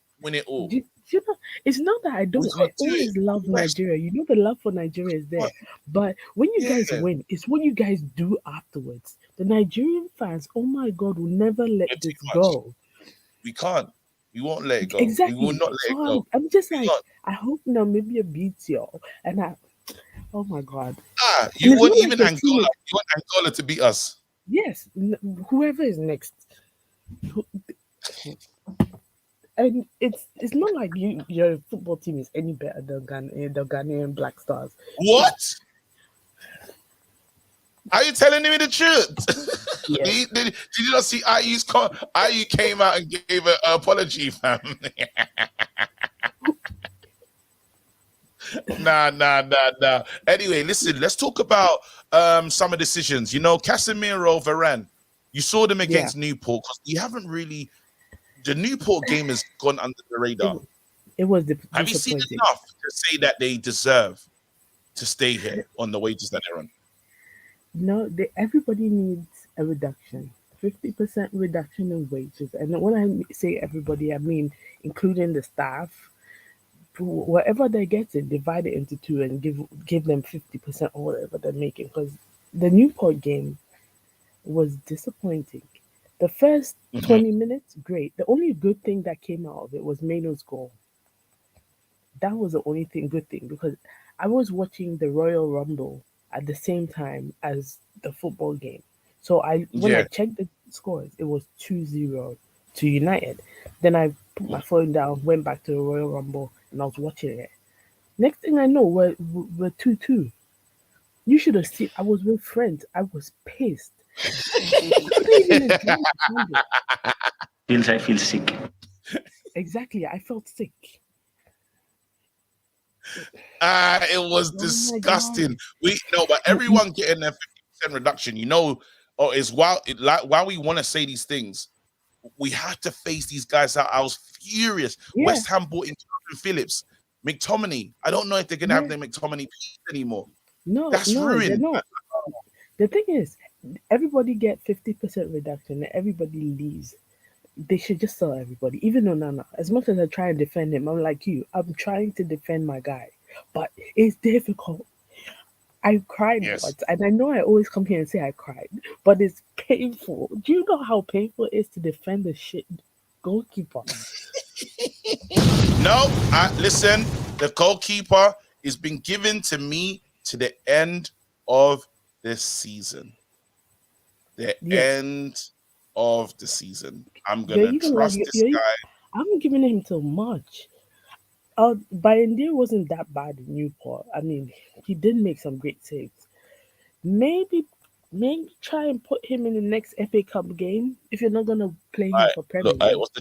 all? You know, it's not that I don't. I always love Nigeria. You know, the love for Nigeria is there. But when you guys win, it's what you guys do afterwards. The Nigerian fans, oh my God, will never let this go. We can't. We won't let it go. Exactly. We will not let it go. I'm just like, I hope Namibia beats y'all. And oh my God. You want even Angola? You want Angola to beat us? Yes. Whoever is next. And it's not like your football team is any better than the Ghanaian Black Stars. What? Are you telling me the truth? Yes. Did you not see IU came out and gave an apology, fam? Nah. Anyway, listen, let's talk about summer decisions. You know, Casemiro, Varane, you saw them against Newport because you haven't really. The Newport game has gone under the radar. It was Have you seen enough to say that they deserve to stay here on the wages that they're on? No, everybody needs a reduction, 50% reduction in wages. And when I say everybody, I mean including the staff. Whatever they're getting, divide it into two and give them 50% or whatever they're making. Because the Newport game was disappointing. The first 20 minutes, great. The only good thing that came out of it was Mano's goal. That was the only good thing, because I was watching the Royal Rumble at the same time as the football game. So when I checked the scores, it was 2-0 to United. Then I put my phone down, went back to the Royal Rumble, and I was watching it. Next thing I know, we're 2-2. You should have seen. I was with friends. I was pissed. I feel sick. Exactly, I felt sick. It was disgusting. But everyone getting their 50% reduction, you know, is while we want to say these things, we have to face these guys out. I was furious. West Ham bought in Phillips, McTominay. I don't know if they're gonna have their McTominay anymore. No, that's ruined. The thing is, everybody get 50% reduction and everybody leaves. They should just sell everybody, even Onana. As much as I try and defend him, I'm like you. I'm trying to defend my guy, but it's difficult. I cried once, and I know I always come here and say I cried, but it's painful. Do you know how painful it is to defend the shit goalkeeper? No, listen. The goalkeeper is been given to me to the end of this season. The end of the season. I'm gonna trust this guy. I'm giving him till March. Bayendier wasn't that bad in Newport. I mean, he did make some great saves. Maybe try and put him in the next FA Cup game if you're not gonna play him for Premier League. What's the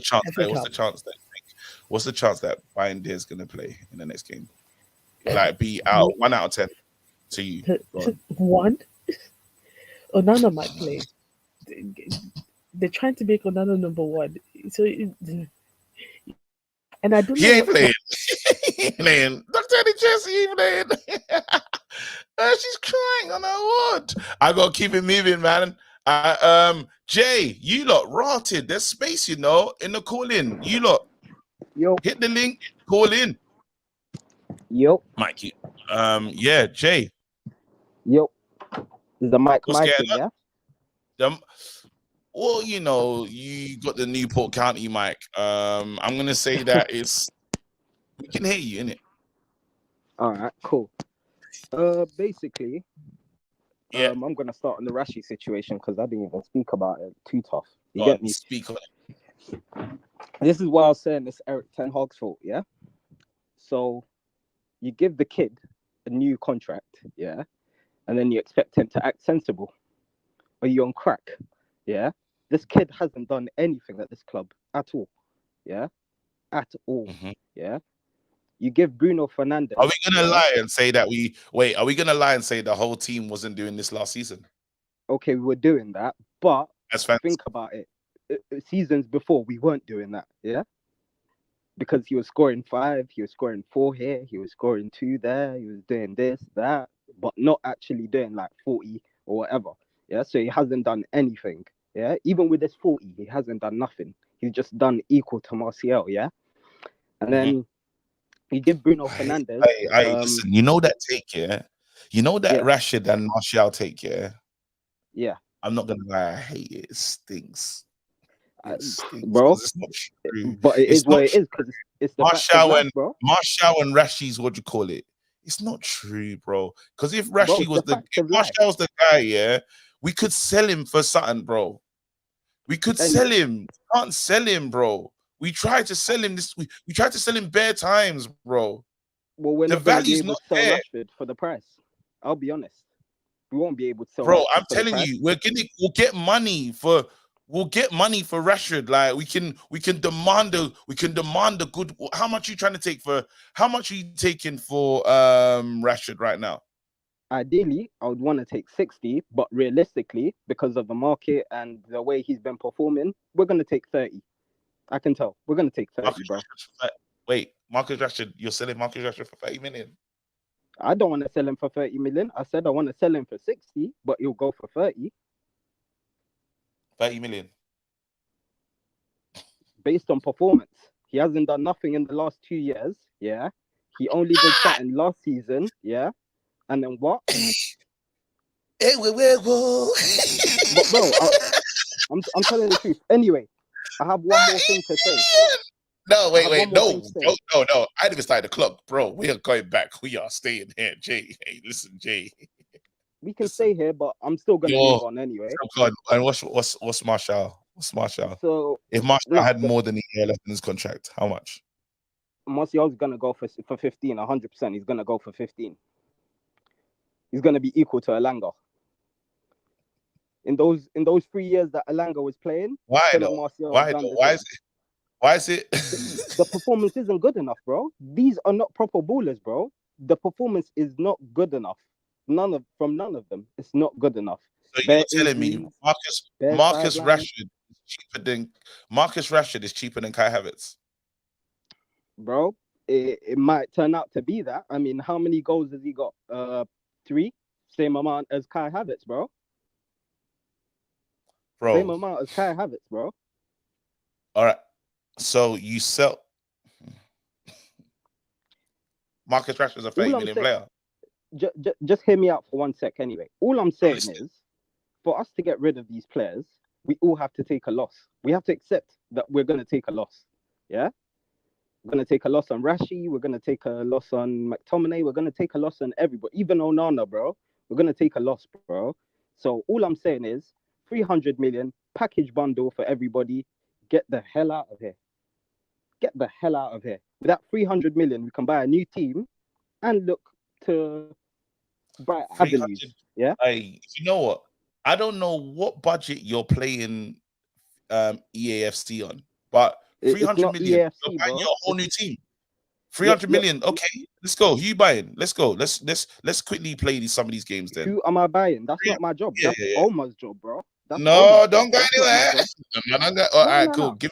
chance that Bayendier is gonna play in the next game? Like, be out 1 out of 10 to you. One. Onana might play. They're trying to make Onana number one. So, and I don't know. He ain't playing. He ain't playing. Dr. Eddie Chelsea ain't playing. She's crying on her wood. I gotta keep it moving, man. Jay, you lot rotted. There's space, you know, in the call in. You lot. Yo. Hit the link, call in. Yo. Mikey. Jay. Yo. Is the mic thing, yeah? Well, you know, you got the Newport County mic. I'm gonna say that we can hear you, innit? All right, cool. Basically, Yeah. I'm gonna start on the Rashi situation because I didn't even speak about it. Too tough. You Go get on, me? speak on it. This is why I was saying it's Eric Ten Hag's fault. Yeah. So you give the kid a new contract, yeah, and then you expect him to act sensible. Are you on crack? Yeah. This kid hasn't done anything at this club at all. Yeah. At all. Mhm. Yeah. You give Bruno Fernandes. Are we gonna lie and say that we wait? Are we gonna lie and say the whole team wasn't doing this last season? Okay, we were doing that, but That's fantastic. think about it. Seasons before, we weren't doing that. Yeah. Because he was scoring 5, he was scoring 4 here, he was scoring 2 there, he was doing this, that, but not actually doing like 40 or whatever. Yeah, so he hasn't done anything. Yeah, even with this 40, he hasn't done nothing. He's just done equal to Martial. Yeah, and then you give Bruno Fernandes. Listen, you know that take, yeah. You know that Rashid and Martial take, yeah. Yeah. I'm not gonna lie, I hate it. It stinks. Bro. It's not true. But it is what it is because it's the Martial and bro. Martial and Rashi's what do you call it? It's not true, bro. Because if Rashi was if Martial was the guy, yeah, we could sell him for something, bro. We could sell him. We can't sell him, bro. We tried to sell him this. We tried to sell him bare times, bro. Well, we're the not going to be value's able not to sell there. Rashford for the price. I'll be honest. We won't be able to sell. Bro, Rashford I'm for telling you, we'll get money for Rashford. Like we can demand a good. How much are you trying to take for? How much are you taking for Rashford right now? Ideally, I would want to take 60, but realistically, because of the market and the way he's been performing, we're going to take 30. I can tell. We're going to take 30, bro. Wait, Marcus Rashford, you're selling Marcus Rashford for 30 million? I don't want to sell him for 30 million. I said I want to sell him for 60, but he'll go for 30. 30 million. Based on performance. He hasn't done nothing in the last 2 years. Yeah. He only did something last season. Yeah. And then what? But bro, I'm telling the truth. Anyway, I have one more thing to say. No, wait, no. I didn't even start the clock, bro. We are going back. We are staying here, Jay. Hey, listen, Jay. We can stay here, but I'm still gonna move on anyway. And what's Martial? What's Martial? So if Martial had more than a year left in his contract, how much? Martial's gonna go for 15, 100%. He's gonna go for 15. He's gonna be equal to Elanga. In those 3 years that Elanga was playing, why though? Why is it? The performance isn't good enough, bro. These are not proper ballers, bro. The performance is not good enough. None of them. It's not good enough. So you're telling me Marcus Rashford is cheaper than Kai Havertz? Bro, it might turn out to be that. I mean, how many goals has he got? 3, same amount as Kai Havertz, bro. Same amount as Kai Havertz, bro. All right. So you sell Marcus Rashford is a 30 million player. Just hear me out for 1 sec anyway. All I'm saying is, for us to get rid of these players, we all have to take a loss. We have to accept that we're going to take a loss. Yeah? We're going to take a loss on Rashi. We're going to take a loss on McTominay. We're going to take a loss on everybody. Even Onana, bro. We're going to take a loss, bro. So all I'm saying is, 300 million, package bundle for everybody. Get the hell out of here. Get the hell out of here. With that 300 million, we can buy a new team and look to bright avenues. Yeah. You know what? I don't know what budget you're playing EAFC on, but 300 million, EAFC, you're buying your whole new team. 300 million. Okay, let's go. Who you buying? Let's go. Let's quickly play some of these games then. Who am I buying? That's not my job. That's Omar's job, bro. No, don't go anywhere. All right, cool. Give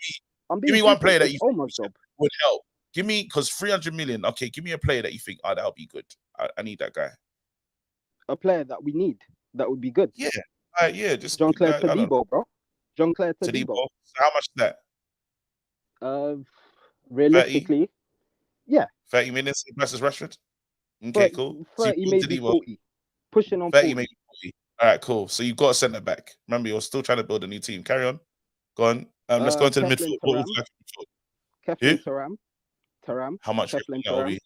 me one player that you think would help. Give me, because 300 million. Okay, give me a player that you think, that'll be good. I need that guy. A player that we need that would be good. Yeah, just Jean-Claire Todibo, bro. Jean-Claire Todibo. So how much is that? Realistically, 30 million versus Rashford. Okay, cool. 30 maybe 40. Pushing on 30 40. maybe 40. All right, cool. So you've got a centre back. Remember, you're still trying to build a new team. Carry on. Go on. Let's go into the midfield. Keflin Thuram. How much are we?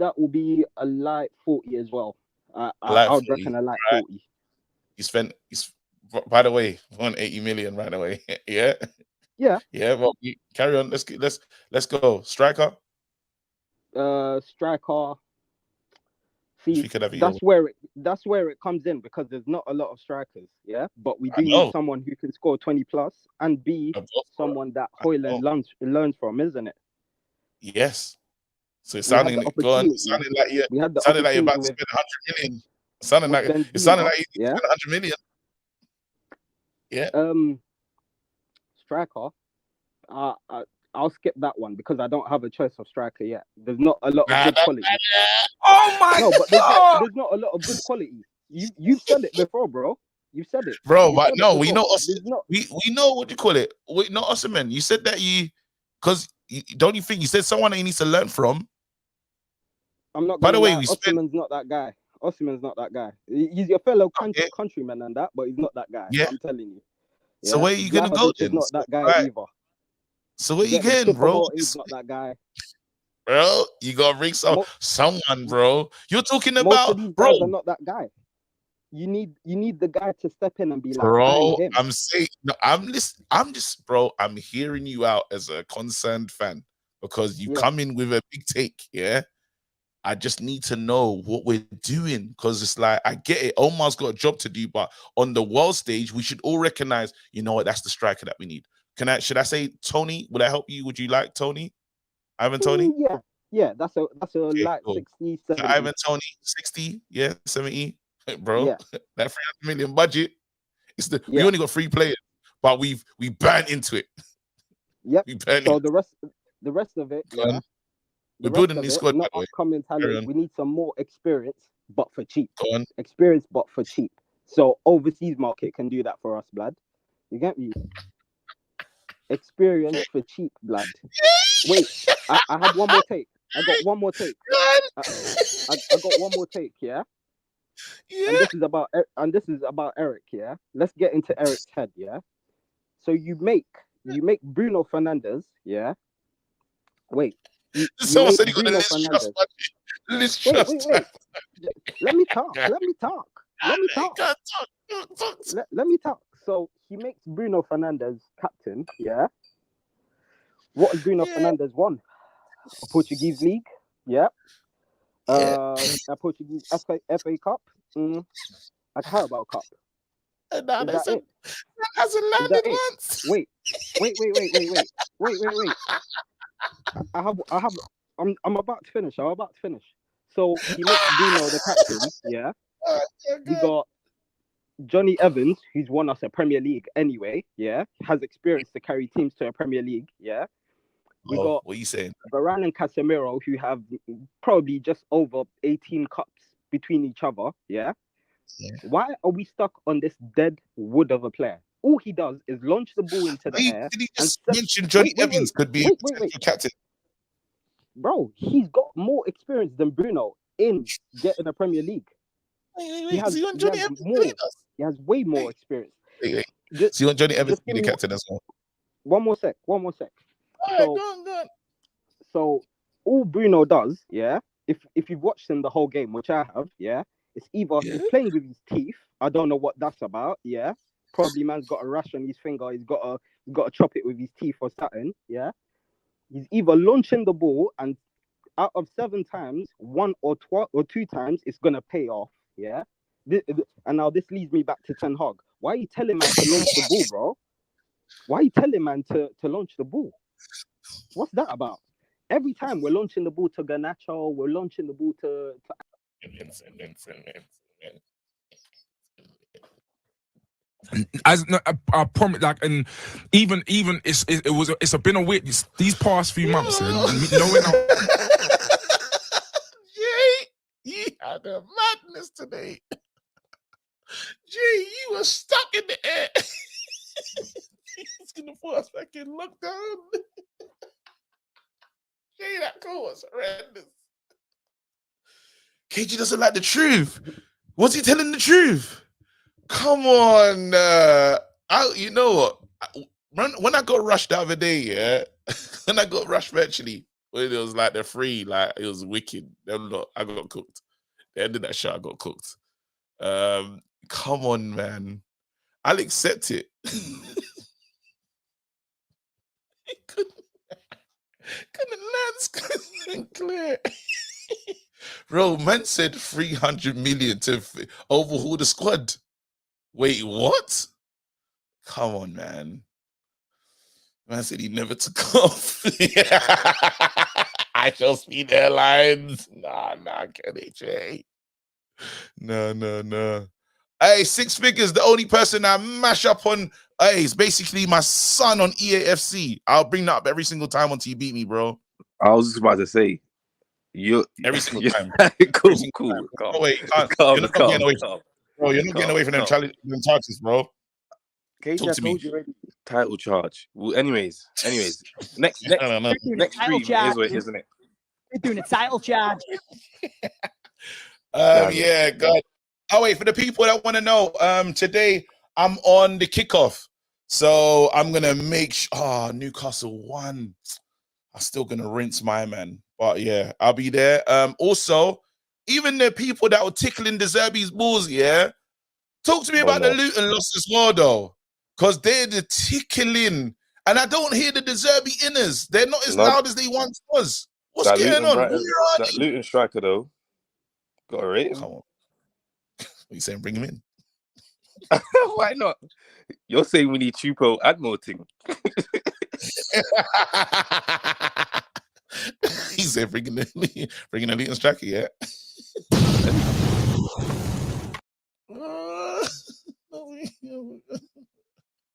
that will be a light 40 as well. I Light would 40, reckon a light right. 40. By the way, 180 million right away. Yeah. Yeah. Yeah. Well, carry on. Let's go. Striker. Striker. See, She could have that's where it comes in, because there's not a lot of strikers, yeah. But we do need someone who can score 20 plus and be someone that Hoyland learns from, isn't it? Yes. So it's We had sounding the like opportunity. you're about to spend 100 million. It's sounding like you spend 100 million. Yeah. Striker. I'll skip that one because I don't have a choice of striker yet. There's not a lot of good quality. Oh my God! There's not a lot of good quality. You've said it before, bro. You've said it, bro. You've But said no, it we know us. not... We know what you call it. Wait, not Osimhen. You said that because don't you think you said someone that he needs to learn from? I'm not. By the way, Osimhen's not that guy. Osimhen's not that guy. He's your fellow countryman and that, but he's not that guy. Yeah. I'm telling you. Yeah? So where are you gonna go then? He's not that guy either. So where you getting, bro? He's not that guy. Bro, you gotta bring someone, bro. You're talking about, most of these bro. Guys are not that guy. You need the guy to step in and be like, bro. Him. I'm saying, no, I'm just, bro. I'm hearing you out as a concerned fan because you come in with a big take, yeah. I just need to know what we're doing because it's like I get it. Omar's got a job to do, but on the world stage, we should all recognize. You know what? That's the striker that we need. Should I say Tony? Would I help you? Would you like Tony? Ivan Tony? Yeah. That's a light cool. 60, 70. So Ivan Tony, 60, 70, bro. That 300 million budget. We only got 3 players, but we burned into it. Yep. So the rest of it, we're building this squad. Not upcoming talent. We need some more experience, but for cheap. Experience, but for cheap. So overseas market can do that for us, blood. You get me? Experience for cheap, blood. Wait, I have one more take. I got one more take. I got one more take. Yeah. And this is about Eric. Yeah. Let's get into Eric's head. Yeah. So you make Bruno Fernandes. Yeah. Wait. Someone said you got a list trust. Wait. Let me talk. Let me talk. So he makes Bruno Fernandes captain. Yeah. What has Bruno Fernandes won? A Portuguese league. Yeah. A Portuguese FA Cup. A Carabao Cup. That hasn't landed once. Wait. I'm about to finish. So he makes Bruno the captain. Yeah. We got Johnny Evans, who's won us a Premier League anyway. Yeah. Has experience to carry teams to a Premier League. Yeah. We got what are you saying? Varane and Casemiro, who have probably just over 18 cups between each other. Yeah. Why are we stuck on this dead wood of a player? All he does is launch the ball into the air. Did he just mention Johnny Evans could be captain? Bro, he's got more experience than Bruno in getting a Premier League. He has way more experience. So you want Johnny Evans to be the captain as well? One more sec. So all Bruno does, if you've watched him the whole game, which I have, it's either he's playing with his teeth. I don't know what that's about. Probably man's got a rash on his finger. He's got to chop it with his teeth or something. He's either launching the ball, and out of 7 times, 1 or 2 times, it's gonna pay off. And now this leads me back to Ten Hag. Why are you telling man to launch the ball, bro? Why are you telling man to launch the ball? What's that about? Every time we're launching the ball to Garnacho, we're launching the ball to... I promise, like, and even it's been a week these past few months. Jay, you had a madness today. Jay, you were stuck in the air. He's gonna put us back in lockdown. Jay, that call was horrendous. KG doesn't like the truth. Was he telling the truth? Come on. You know what? When I got rushed the other day, when I got rushed virtually, when it was like the free, like it was wicked. Them lot, I got cooked. The end of that shot, I got cooked. Come on, man. I'll accept it. couldn't land clear. Bro, man said 300 million to overhaul the squad. Wait, what? Come on, man. Man said he never took off. I shall speed airlines. Nah, KJ. No. Hey, Six Figures, the only person I mash up on. Hey, he's basically my son on EAFC. I'll bring that up every single time until you beat me, bro. I was just about to say, every single time. Cool. No, wait, you're not getting away from, bro. You're not getting away from them charges, bro. KJ, I told you already. Title charge. Well, anyways. Next stream is what, isn't it? We're doing a title charge. Yeah, God. Oh, wait, for the people that want to know, today I'm on the kickoff. So I'm gonna make Newcastle won. I'm still gonna rinse my man. But yeah, I'll be there. Also, even the people that were tickling the Zerbi's balls, yeah. Talk to me about the Luton loss as well, though. Because they're the tickling. And I don't hear the Zerbi inners. They're not as loud as they once was. What's going on? That Luton striker, though, got a rating. Come on. What are you saying? Bring him in. Why not? You're saying we need Chupo Admiral thing. He said bringing a Luton striker, yeah.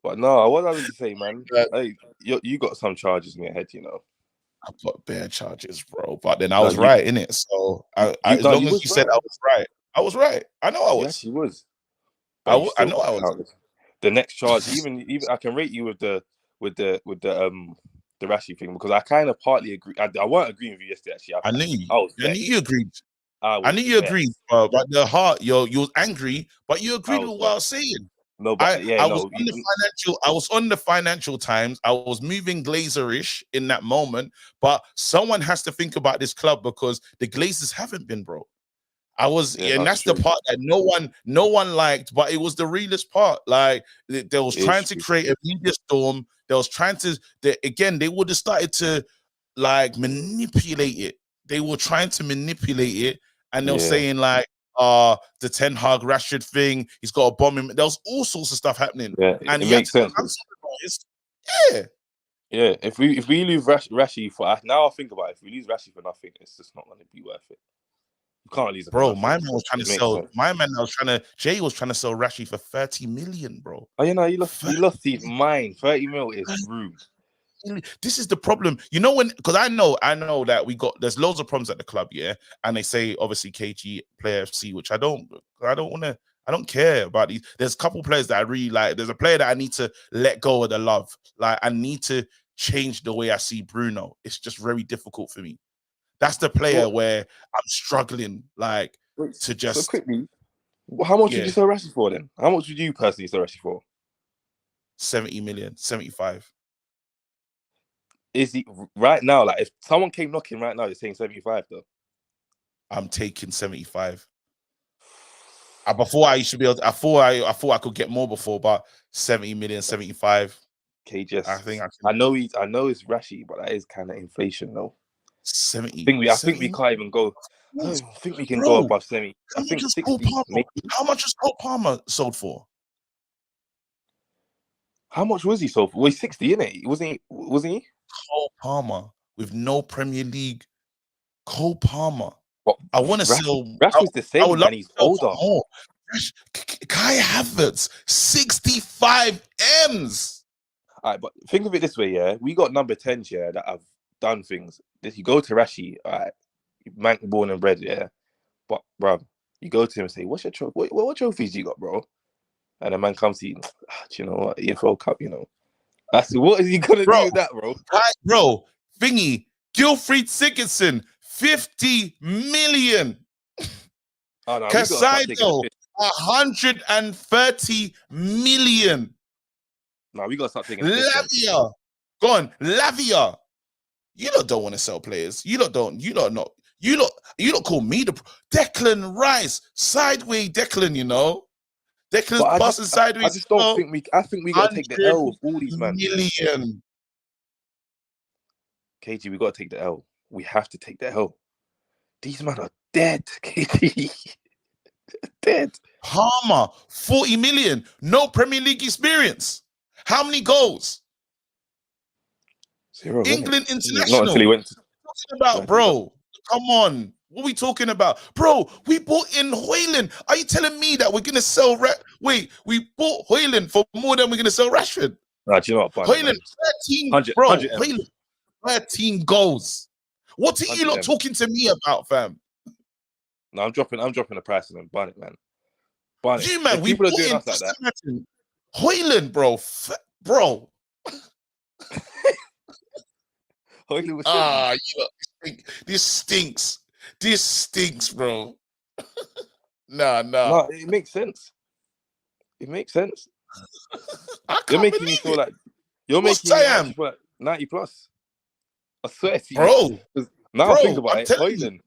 But no, what I was to say, man. Hey, you got some charges in your head, you know. I've got bare charges, bro. But then I was right, innit? So as long as you said I was right, I was right. I know I was. Yes, you was. I know I was. The next charge, even I can rate you with the Rashi thing, because I kind of partly agree. I weren't agreeing with you yesterday. Actually, I knew you agreed. I knew you agreed, bro. But the heart, you was angry, but you agreed with what I was saying. No, but I was on the Financial Times. I was moving Glazerish in that moment, but someone has to think about this club because the Glazers haven't been, bro. And that's the part that no one liked, but it was the realest part. Like they was trying to create a media storm. They was trying to, they would have started to like manipulate it. They were trying to manipulate it, and they were saying like, the Ten Hag Rashford thing, he's got a bomb in. There was all sorts of stuff happening. Yeah, and it makes sense. Yeah, if we lose Rashi for now, I think about it. If we lose Rashi for nothing, it's just not going to be worth it. You can't lose it. Bro, my man was trying to sell. Jay was trying to sell Rashi for 30 million, bro. Oh, you know, he lost his mind. 30 mil is rude. This is the problem, you know, because I know that there's loads of problems at the club, yeah, and they say obviously KG play FC, which I don't care about these. There's a couple players that I really like. There's a player that I need to let go of the love. Like I need to change the way I see Bruno. It's just very difficult for me. That's the player where I'm struggling, like to just. So quickly, how much would you sell Rashi for then? How much would you personally sell Rashi for? 70 million, 75. Is he right now? Like, if someone came knocking right now, you're saying 75 though. I'm taking 75. Before I used to be able to, I thought I could get more before, but 70 million, 75. Okay, I know it's Rashi, but that is kind of inflation though. 70. I think we can't even go. I don't think we can go above 70. I think 60. How much was Cole Palmer sold for? How much was he sold for? Well, he's 60, isn't it? Wasn't he? Cole Palmer with no Premier League. Cole Palmer. I want to sell. Rashford's the same, and he's older. Kai Havertz, 65 M's. All right, but think of it this way, yeah. We got number 10s here that have done things. If you go to Rashi, all right, man born and bred, yeah. But bro, you go to him and say, "What's your trophy? What trophies you got, bro?" And the man comes to you, do you know what? EFL Cup, you know. I said, what is he gonna do with that, bro? Bro, thingy, Gilfried Sigurdsson, 50 million. Oh, no, Casado, 130 million. No, we gotta start taking Lavia. Go on, Lavia. You lot don't want to sell players. You lot don't. You lot not. You lot call me the Declan Rice sideways Declan. You know, Declan's passing sideways. I just don't think we. I think we got to take the L with all these man. Million. KG, we got to take the L. We have to take the L. These men are dead, KG. Dead. Palmer, 40 million. No Premier League experience. How many goals? 0. England international. Not until he went. What are you talking about, bro? Come on. What are we talking about? Bro, we bought in Hoyland. Are you telling me that we're going to sell... Wait, we bought Hoyland for more than we're going to sell Rashford? Nah, do you know what? Hoyland, 13, 100, bro. 100 Hoyland, 13 goals. What are you lot talking to me about, fam? No, I'm dropping the price on them. Bun it, man. Bun it. You, man, people are doing us like that. Hoyland, bro. Bro. Hoyland was you know, this stinks. This stinks, bro. Nah. No, it makes sense. It makes sense. You're making me feel like you're making me feel like 90 plus. I swear to you, bro. Now I think about it,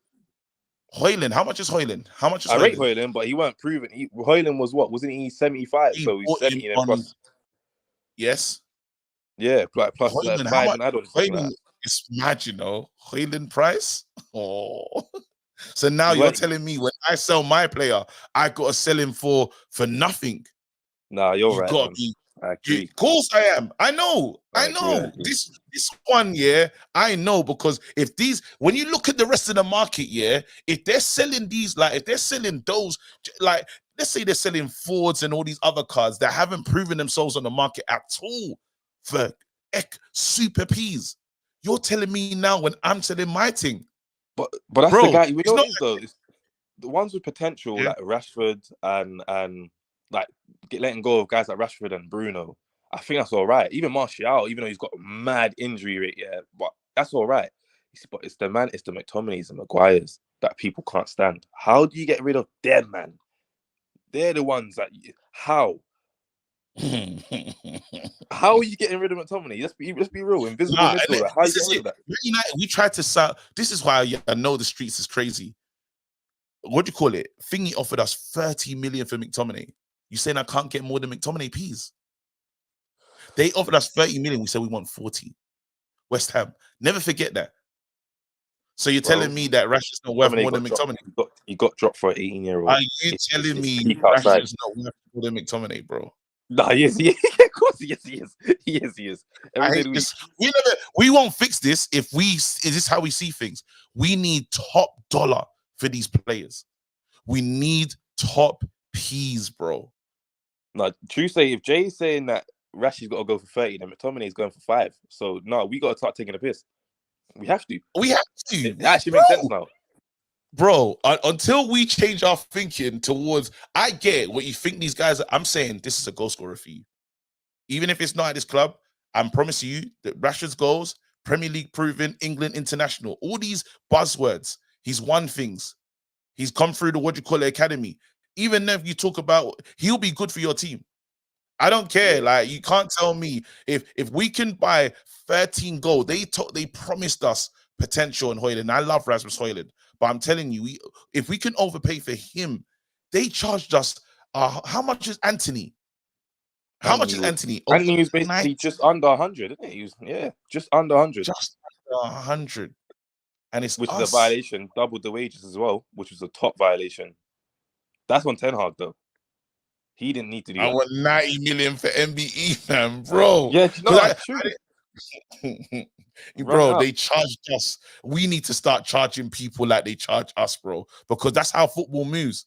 Hoyland, how much is Hoyland? How much is I Hoyland? rate Hoyland, but he weren't proven. Hoyland was what? Wasn't he 75? So he's 70 and plus. Yes. Yeah, like plus Hoyland, 5 and add-ons. Hoyland is mad, you know. Hoyland price. Oh. So now you're telling me when I sell my player, I gotta sell him for nothing. Nah, you're right. Gotta be, I agree. of course I am. I know. I know. This one, yeah, I know, because when you look at the rest of the market, yeah, if they're selling these, like if they're selling those, like let's say they're selling Fords and all these other cars that haven't proven themselves on the market at all for super P's. You're telling me now when I'm selling my thing. But that's the guy. You know what it is though? It's the ones with potential, like Rashford and like letting go of guys like Rashford and Bruno. I think that's all right. Even Martial, even though he's got a mad injury rate, but that's all right. But it's the McTominays and Maguires that people can't stand. How do you get rid of them, man? They're the ones that how? How are you getting rid of McTominay? Let's be real. Invisible midfielder. How are you getting rid of that? United, we tried to sell. This is why I know the streets is crazy. What do you call it? Thingy offered us 30 million for McTominay. You saying I can't get more than McTominay P's? They offered us 30 million. We said we want 40. West Ham. Never forget that. So you're telling me that Rashford's not worth more than McTominay? He got dropped for an 18-year-old. Are you telling me Rashford's not worth more than McTominay, bro? Nah, yes, he is. Of course, he is. He is. We won't fix this if is this how we see things? We need top dollar for these players. We need top P's, bro. No, true say, if Jay's saying that Rashi's got to go for 30, then McTominay is going for 5. So, no, we got to start taking a piss. We have to. It actually makes sense now. Bro, until we change our thinking towards, I get what you think these guys are. I'm saying this is a goal scorer for you. Even if it's not at this club, I'm promising you that Rashford's goals, Premier League proven, England international, all these buzzwords, he's won things. He's come through the academy. Even if you talk about, he'll be good for your team. I don't care. Like, you can't tell me if we can buy 13 goals. They promised us potential in Hoyland. I love Rasmus Hoyland. But I'm telling you, if we can overpay for him, they charged us. How much is Anthony? How much is Anthony? Anthony was basically just under 100, isn't it? He was, just under 100. Just under 100. And it's which is a violation, doubled the wages as well, which was a top violation. That's on Ten Hag, though. He didn't need to do that. I want 90 million for MBE, man, bro. Yeah, no, that's true. Bro, they charged us. We need to start charging people like they charge us, bro, because that's how football moves.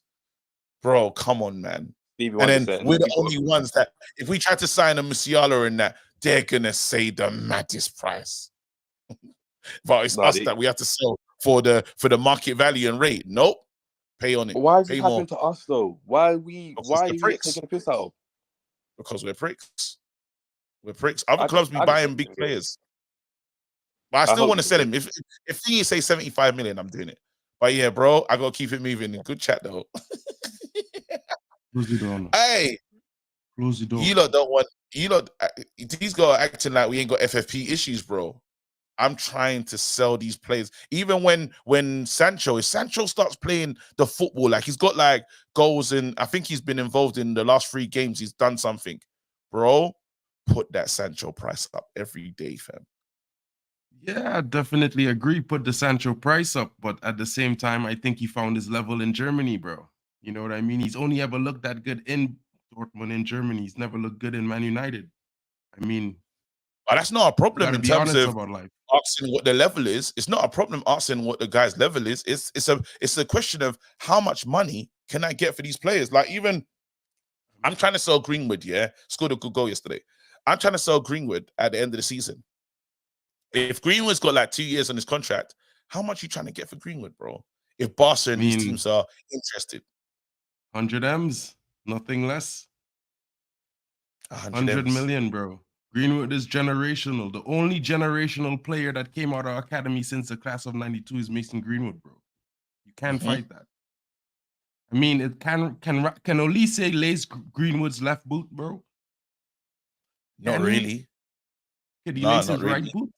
Bro, come on, man. And then we're the only ones that, if we try to sign a Musiala in that, they're gonna say the maddest price. But it's us that we have to sell for the market value and rate. Nope. Pay on it. Why is it happening to us though? Why are we taking a piss out? Because we're pricks. We're pricks. Other clubs be buying big players. But I still want to sell him. If he say 75 million, I'm doing it. But yeah, bro, I gotta keep it moving. Good chat though. Close the door. Hey, close the door. You lot don't want. These guys are acting like we ain't got FFP issues, bro. I'm trying to sell these players. Even when Sancho starts playing the football, like he's got like goals, and I think he's been involved in the last 3 games. He's done something, bro. Put that Sancho price up every day, fam. Yeah, I definitely agree. Put the Sancho price up, but at the same time, I think he found his level in Germany, bro. You know what I mean? He's only ever looked that good in Dortmund in Germany. He's never looked good in Man United. I mean, but that's not a problem gotta in be terms honest of about life. asking what the level is. It's not a problem asking what the guy's level is. It's a question of how much money can I get for these players. Like even I'm trying to sell Greenwood, yeah. Scored a good goal yesterday. I'm trying to sell Greenwood at the end of the season. If Greenwood's got like 2 years on his contract, how much you trying to get for Greenwood, bro? If Barca and these teams are interested. 100 M's, nothing less. 100 million, bro. Greenwood is generational. The only generational player that came out of our academy since the class of 92 is Mason Greenwood, bro. You can't fight that. I mean, it can Olise lace Greenwood's left boot, bro? Not really. Could he lace his right boot?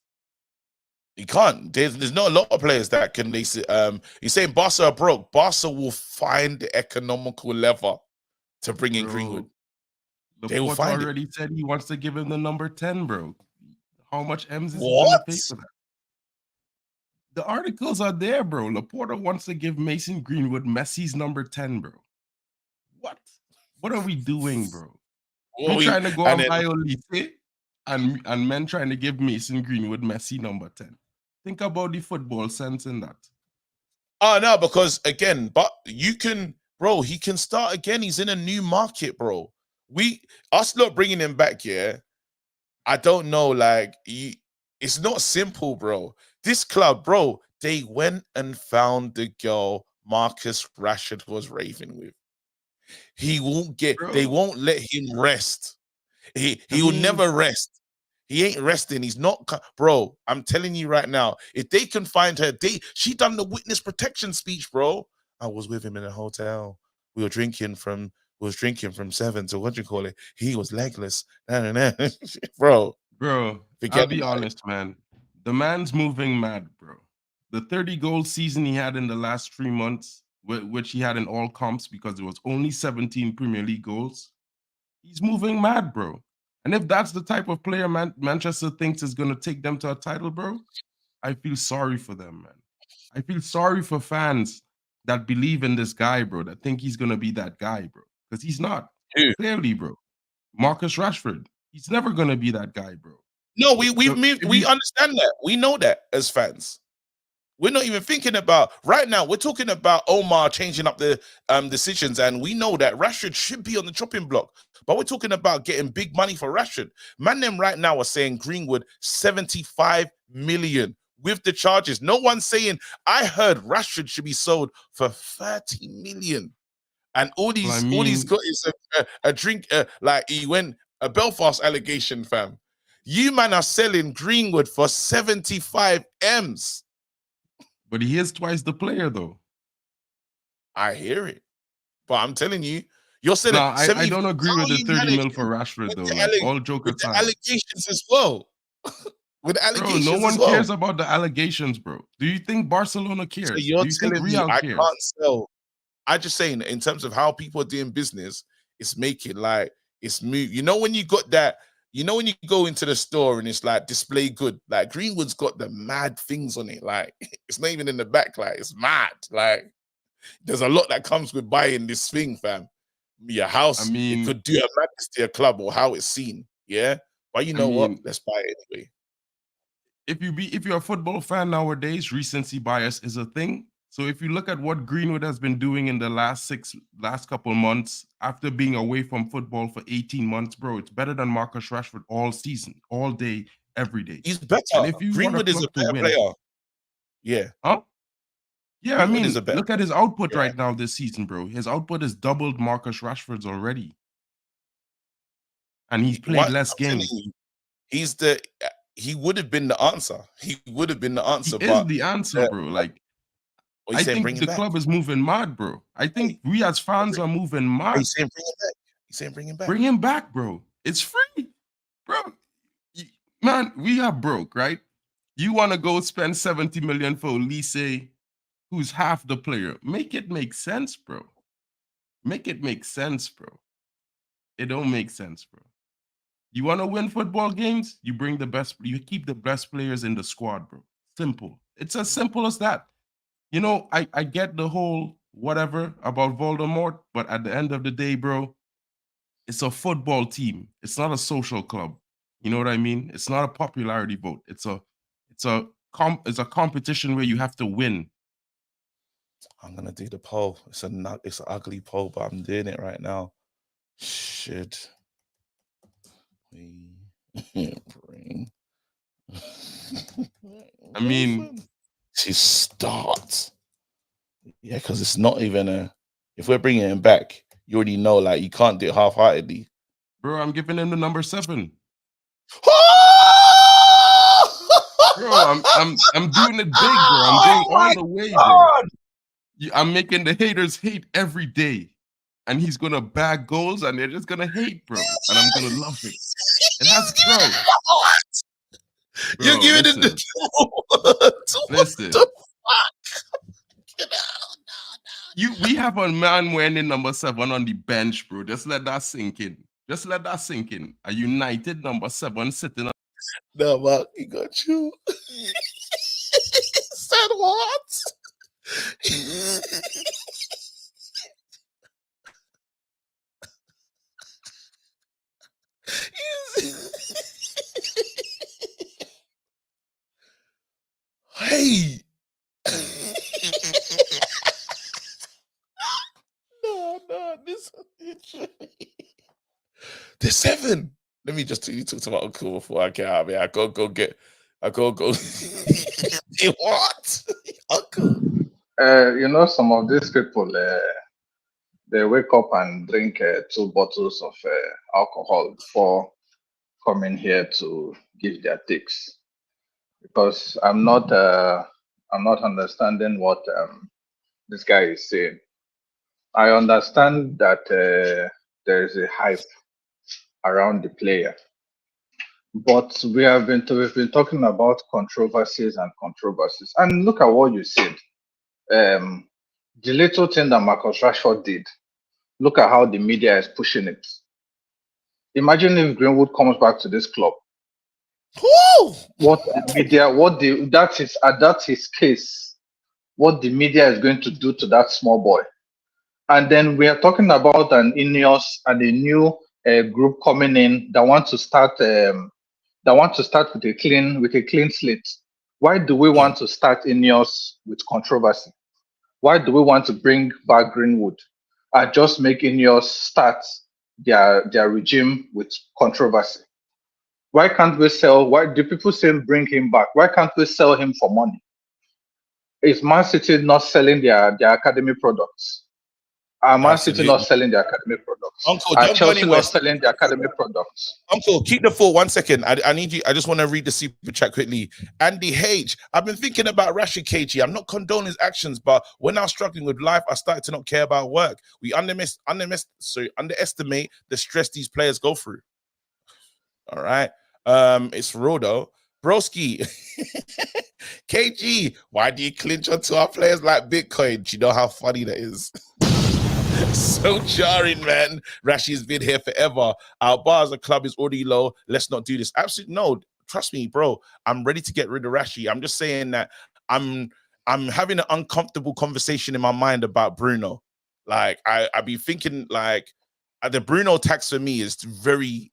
He can't. There's not a lot of players that can lace it. You're saying Barca are broke. Barca will find the economical lever to bring in Greenwood. They will find already said he wants to give him the number 10, bro. How much M's is he What? gonna pay for that? The articles are there, bro. Laporta wants to give Mason Greenwood Messi's number 10, bro. What? What are we doing, bro? We trying to go on by Olise and men trying to give Mason Greenwood Messi number 10. Think about the football sense in that. Oh no, because again, but you can, bro. He can start again. He's in a new market, bro. Us not bringing him back, yeah. I don't know, like it's not simple, bro. This club, bro, they went and found the girl Marcus Rashford was raving with. He won't get. Bro. They won't let him rest. He will never rest. He ain't resting. He's not, bro. I'm telling you right now. If they can find her, she done the witness protection speech, bro. I was with him in a hotel. We were drinking from 7 to what you call it. He was legless, bro. Bro, I'll be honest, man. The man's moving mad, bro. The 30-goal season he had in the last 3 months, which he had in all comps because it was only 17 Premier League goals. He's moving mad, bro. And if that's the type of player Manchester thinks is going to take them to a title, bro, I feel sorry for them, man. I feel sorry for fans that believe in this guy, bro, that think he's going to be that guy, bro. Because he's not. Clearly, bro. Marcus Rashford. He's never going to be that guy, bro. No, we understand that. We know that as fans. We're not even thinking about right now. We're talking about Omar changing up the decisions, and we know that Rashford should be on the chopping block. But we're talking about getting big money for Rashford. Man, them right now are saying Greenwood 75 million with the charges. No one's saying. I heard Rashford should be sold for 30 million, and all these got is a drink like he went a Belfast allegation, fam. You man are selling Greenwood for 75 M's. But he is twice the player, though. I hear it. But I'm telling you, you're saying I don't agree with the 30 mil for Rashford, though. Like, all joke aside. Allegations as well. With the allegations, bro, no one cares about the allegations, bro. Do you think Barcelona cares? So you're Do you think Real I cares? can't sell. I'm just saying, in terms of how people are doing business, it's making like it's move. You know when you got that. You know when you go into the store and it's like display good, like Greenwood's got the mad things on it. Like it's not even in the back, like it's mad. Like there's a lot that comes with buying this thing, fam. Your house, it could do a madness to your club or how it's seen. Yeah. But you know what? Let's buy it anyway. If you're a football fan nowadays, recency bias is a thing. So if you look at what Greenwood has been doing in the last couple months after being away from football for 18 months, bro, it's better than Marcus Rashford all season, all day, every day. He's better. And if you Greenwood is a better player. Yeah. Huh? Yeah, Greenwood I mean, look at his output right now this season, bro. His output has doubled Marcus Rashford's already. And he's played less games. He would have been the answer. He would have been the answer. He is the answer, bro. Like, I think the club is moving mad, bro. I think we as fans are moving mad. He's saying bring him back. He's saying bring him back. Bring him back, bro. It's free, bro. Man, we are broke, right? You want to go spend 70 million for Olise, who's half the player? Make it make sense, bro. Make it make sense, bro. It don't make sense, bro. You want to win football games? You bring the best. You keep the best players in the squad, bro. Simple. It's as simple as that. You know, I get the whole whatever about Voldemort, but at the end of the day, bro, it's a football team. It's not a social club. You know what I mean? It's not a popularity vote. It's a competition where you have to win. I'm gonna do the poll. It's an ugly poll, but I'm doing it right now. Should we bring? I mean, to start. Yeah, because it's not even a. If we're bringing him back, you already know, like, you can't do it half-heartedly. Bro, I'm giving him the number 7. Bro, I'm doing it big, bro. I'm going all the way, bro. I'm making the haters hate every day. And he's gonna bag goals and they're just gonna hate, bro. And I'm gonna love it. And that's bro. You're giving listen, it the listen. What the fuck? We have a man wearing number 7 on the bench, bro. Just let that sink in. Just let that sink in. A United number 7 sitting on. No, Mark, he got you. Said what? Hey. No, this the 7. Let me just you talk about Uncle before I get out of here. I go get. What? Uncle. You know, some of these people, they wake up and drink 2 bottles of alcohol before coming here to give their takes. Because I'm not understanding what this guy is saying. I understand that there is a hype around the player, but we've been talking about controversies, and look at what you said. The little thing that Marcus Rashford did. Look at how the media is pushing it. Imagine if Greenwood comes back to this club. Woo! What the media, that is case, what the media is going to do to that small boy. And then we are talking about an Ineos and a new group coming in that want to start with a clean slate. Why do we want to start Ineos with controversy? Why do we want to bring back Greenwood and just make Ineos start their regime with controversy? Why can't we sell? Why do people say bring him back? Why can't we sell him for money? Is Man City not selling their academy products? Are Man City not selling their academy products? Uncle, Are Chelsea not selling their academy products? Uncle, keep the thought 1 second. I need you. I just want to read the super chat quickly. Andy H. I've been thinking about Rashid KG. I'm not condoning his actions, but when I was struggling with life, I started to not care about work. We underestimate the stress these players go through. All right. It's Rodo. Broski. KG, why do you clinch onto our players like Bitcoin? Do you know how funny that is? So jarring, man. Rashi's been here forever. Our bar as a club is already low. Let's not do this. Absolutely no. Trust me, bro. I'm ready to get rid of Rashi. I'm just saying that I'm having an uncomfortable conversation in my mind about Bruno. Like I be thinking like the Bruno tax for me is very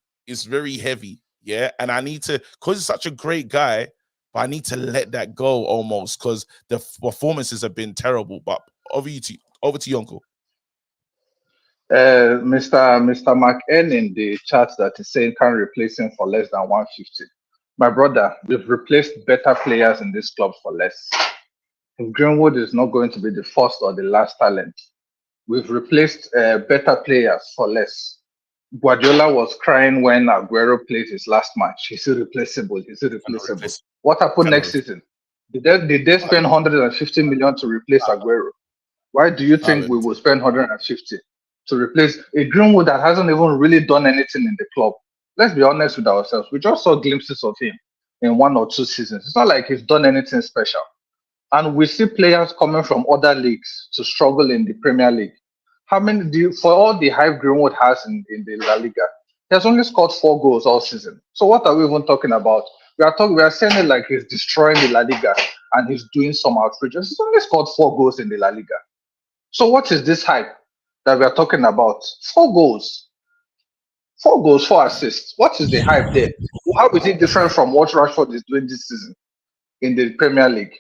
heavy. Yeah, and I need to, because he's such a great guy, but I need to let that go almost because the performances have been terrible. But over to you, Uncle. Mr. McN in the chat that is saying can't replace him for less than 150. My brother, we've replaced better players in this club for less. If Greenwood is not going to be the first or the last talent, we've replaced better players for less. Guardiola was crying when Aguero played his last match. He's irreplaceable. What happened next season? Did they spend 150 million to replace Aguero? Why do you think we will spend 150 to replace a Greenwood that hasn't even really done anything in the club? Let's be honest with ourselves. We just saw glimpses of him. in 1 or 2 seasons. It's not like he's done anything special. And we see players coming from other leagues to struggle in the Premier League. How many do you, for all the hype Greenwood has in the La Liga, he has only scored 4 goals all season. So what are we even talking about? We are saying it like he's destroying the La Liga and he's doing some outrageous. He's only scored 4 goals in the La Liga. So what is this hype that we are talking about? 4 goals. 4 goals, 4 assists. What is the hype there? How is it different from what Rashford is doing this season in the Premier League?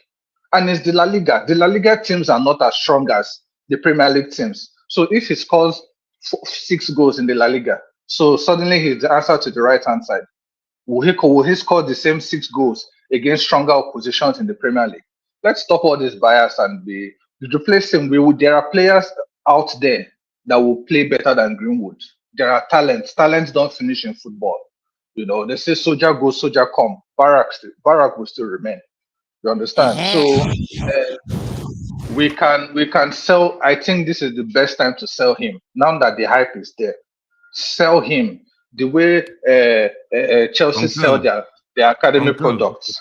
And it's the La Liga. The La Liga teams are not as strong as the Premier League teams. So if he scores 6 goals in the La Liga, so suddenly he's the answer to the right-hand side. Will he score the same 6 goals against stronger oppositions in the Premier League? Let's stop all this bias and replace him. There are players out there that will play better than Greenwood. There are talents. Talents don't finish in football. You know, they say soldier go, soldier come. Barak will still remain. You understand? So we can sell. I think this is the best time to sell him now that the hype is there. Sell him the way Chelsea sell their academy products.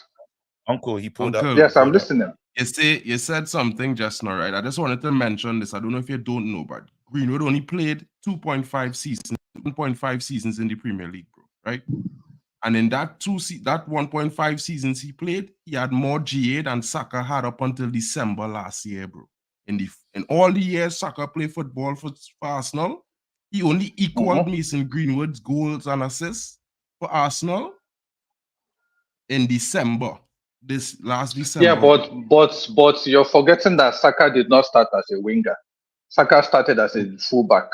Uncle, he pulled up. Yes, I'm listening. You said something just now, right? I just wanted to mention this. I don't know if you don't know, but Greenwood only played 2.5 seasons, 1.5 seasons in the Premier League, bro, right? And in that 1.5 seasons he played, he had more GA than Saka had up until December last year, bro. In all the years Saka played football for Arsenal, he only equaled Mason Greenwood's goals and assists for Arsenal in December. This last December. Yeah, but you're forgetting that Saka did not start as a winger. Saka started as a fullback.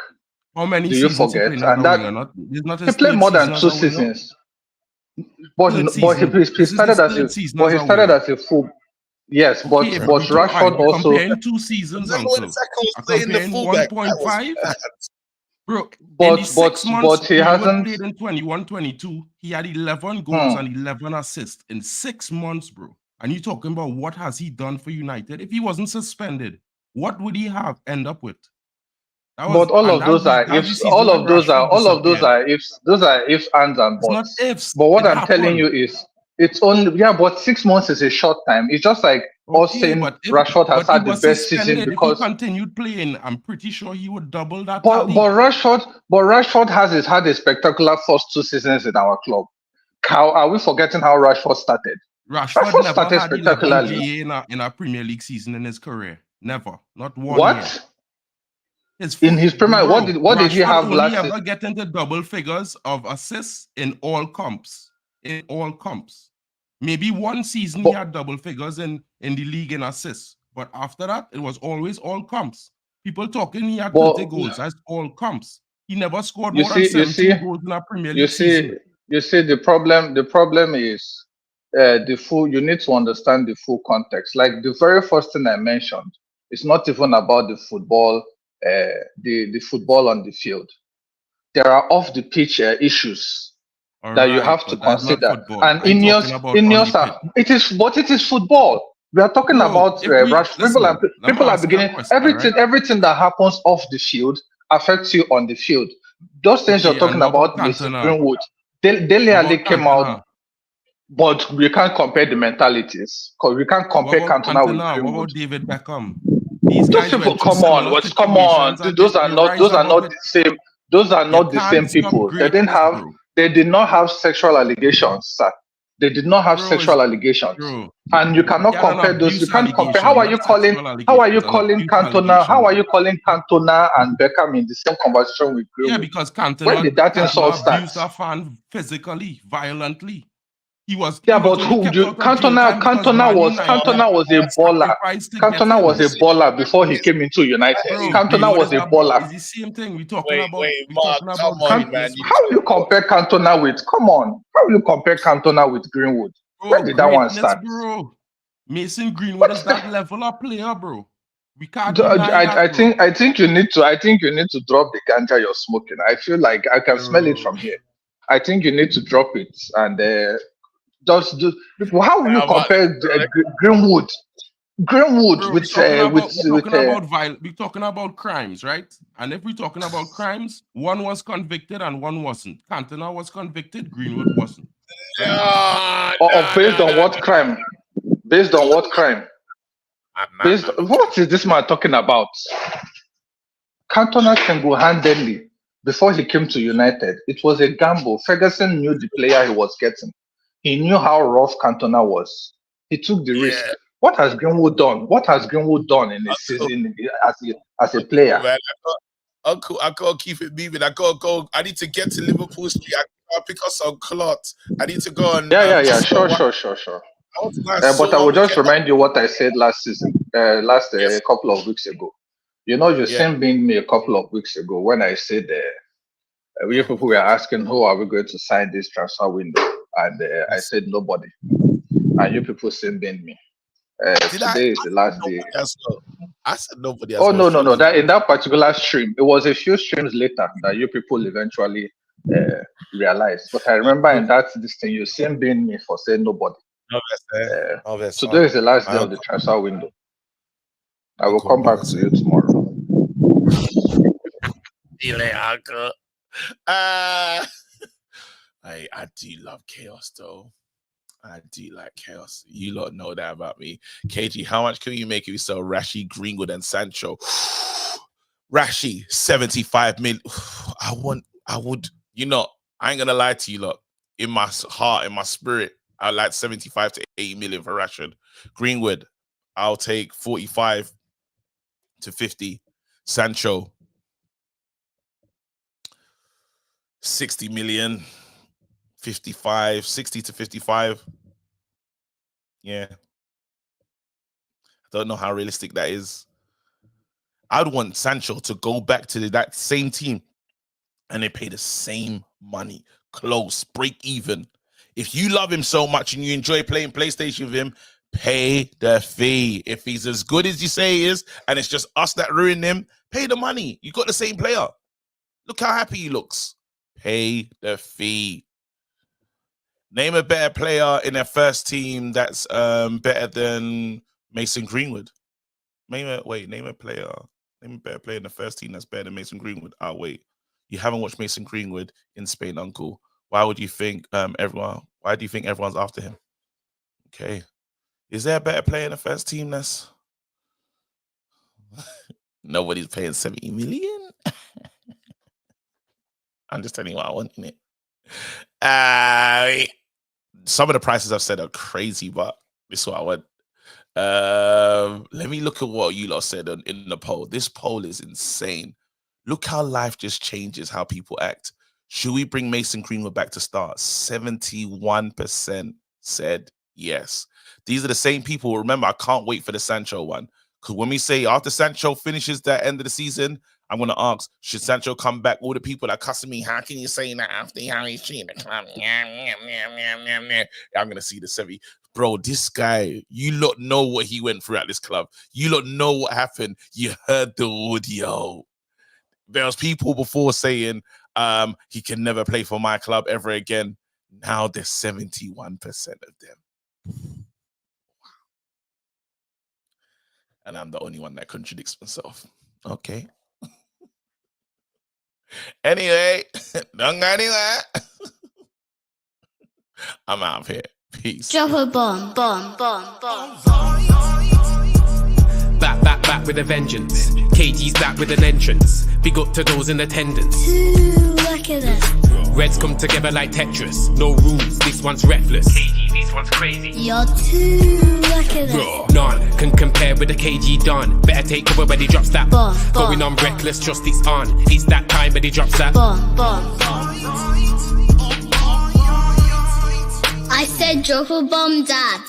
How many do you seasons forget? He And that he played more than 2 seasons. But he started as a full. Yes, but Rashford also. Comparing 2 seasons, uncle. Comparing 1.5. Bro, but he hasn't played in 21-22. He had 11 goals and 11 assists in 6 months, bro. And you talking about what has he done for United? If he wasn't suspended, what would he have end up with? But all of those are ifs. All of those are ifs. Those are ifs, ands, and buts. It's not ifs. But what I'm telling you is, it's only but 6 months is a short time. It's just like us saying Rashford has had the best season because if he continued playing, I'm pretty sure he would double that. But Rashford has had a spectacular first 2 seasons in our club. How are we forgetting how Rashford started? Rashford never started spectacularly in a Premier League season in his career. Never, not one. What? Year. In his Premier, what did he have last season? Ever get into double figures of assists in all comps? In all comps, maybe one season he had double figures in the league in assists, but after that it was always all comps. People talking he had 30 goals. That's all comps. He never scored more than 17 goals in a Premier League season. You see, the problem is you need to understand the full context. Like the very first thing I mentioned, it's not even about the football, the football on the field. There are off the pitch issues that you have to consider. And Ineos it is football. We are talking about people are beginning everything that happens off the field affects you on the field. Those things you're talking about, Mr. Greenwood, Dele Alli came out, but we can't compare the mentalities because we can't compare Cantona with Greenwood. What about David Beckham? Those people, come on. Those are not the same. Those are not the same people. They did not have sexual allegations, sir. They did not have sexual allegations. And you cannot compare those. You can't compare. How are you calling Cantona? How are you calling Cantona and Beckham in the same conversation with Greenwood? Yeah, because Cantona when did that insult start? Abused a fan physically, violently. He was but who Cantona was a baller. Cantona was a baller before he came into United. Cantona was a baller. It's the same thing we talking about. How you compare Cantona with? Come on, how you compare Cantona with Greenwood? Where did that one start? Bro. Mason Greenwood is that level of player, bro. We can't. I think you need to drop the ganja you're smoking. I feel like I can smell it from here. I think you need to drop it and. How will you compare Greenwood bro, with we're talking about crimes, right? And if we're talking about crimes, one was convicted and one wasn't. Cantona was convicted, Greenwood wasn't. Based on what crime? Based on what crime? What is this man talking about? Cantona single-handedly, before he came to United, it was a gamble. Ferguson knew the player he was getting. He knew how rough Cantona was. He took the risk. What has Greenwood done? What has Greenwood done in his season as a player? Man, I can't keep it moving. I gotta go. I need to get to Liverpool Street. I gotta pick up some clots. I need to go and Sure. But I will just remind you what I said last season, a couple of weeks ago. You know, you sent me a couple of weeks ago when I said we people were asking who are we going to sign this transfer window, and I said nobody, and you people sent me. Today is the last day. I said nobody. Oh no! That in that particular stream, it was a few streams later that you people eventually realized. But I remember in this thing you sent me for saying nobody. Today is the last day of the transfer window. I will come back to you tomorrow. See you later, Uncle. I do love chaos, though. I do like chaos. You lot know that about me. KG, how much can you make if you sell Rashi, Greenwood, and Sancho? Rashi, 75 million. I would, I ain't gonna lie to you lot. In my heart, in my spirit, I like 75 to 80 million for Rashford. Greenwood, I'll take 45 to 50. Sancho, 60 million. 55, 60 to 55. Yeah. I don't know how realistic that is. I'd want Sancho to go back to that same team and they pay the same money. Close, break even. If you love him so much and you enjoy playing PlayStation with him, pay the fee. If he's as good as you say he is and it's just us that ruined him, pay the money. You got the same player. Look how happy he looks. Pay the fee. Name a better player in their first team that's better than Mason Greenwood. Name a better player in the first team that's better than Mason Greenwood. Oh, wait. You haven't watched Mason Greenwood in Spain, Uncle. Why do you think everyone's after him? Okay. Is there a better player in the first team that's nobody's paying 70 million? I'm just telling you what I want, innit? Some of the prices I've said are crazy, but this is what I want. Let me look at what you lot said in the poll. This poll is insane. Look how life just changes how people act. Should we bring Mason Greenwood back to start? 71% said yes. These are the same people. Remember, I can't wait for the Sancho one. Because when we say after Sancho finishes that end of the season, I'm going to ask, should Sancho come back? All the people that cussing me, how can you say that after how he's treating the club? I'm going to see the 70. Bro, this guy, you lot know what he went through at this club. You lot know what happened. You heard the audio. There was people before saying he can never play for my club ever again. Now there's 71% of them. And I'm the only one that contradicts myself. Okay. Anyway, don't go anywhere. I'm out of here. Peace. Drop a bomb. Back with a vengeance. KG's back with an entrance. Big up to those in attendance. Look at us. Reds come together like Tetris. No rules, this one's reckless. KG, this one's crazy. You're too lucky. None can compare with the KG Don. Better take cover when he drops that. Going on reckless, just it's on. It's that time when he drops that. I said drop a bomb, Dad.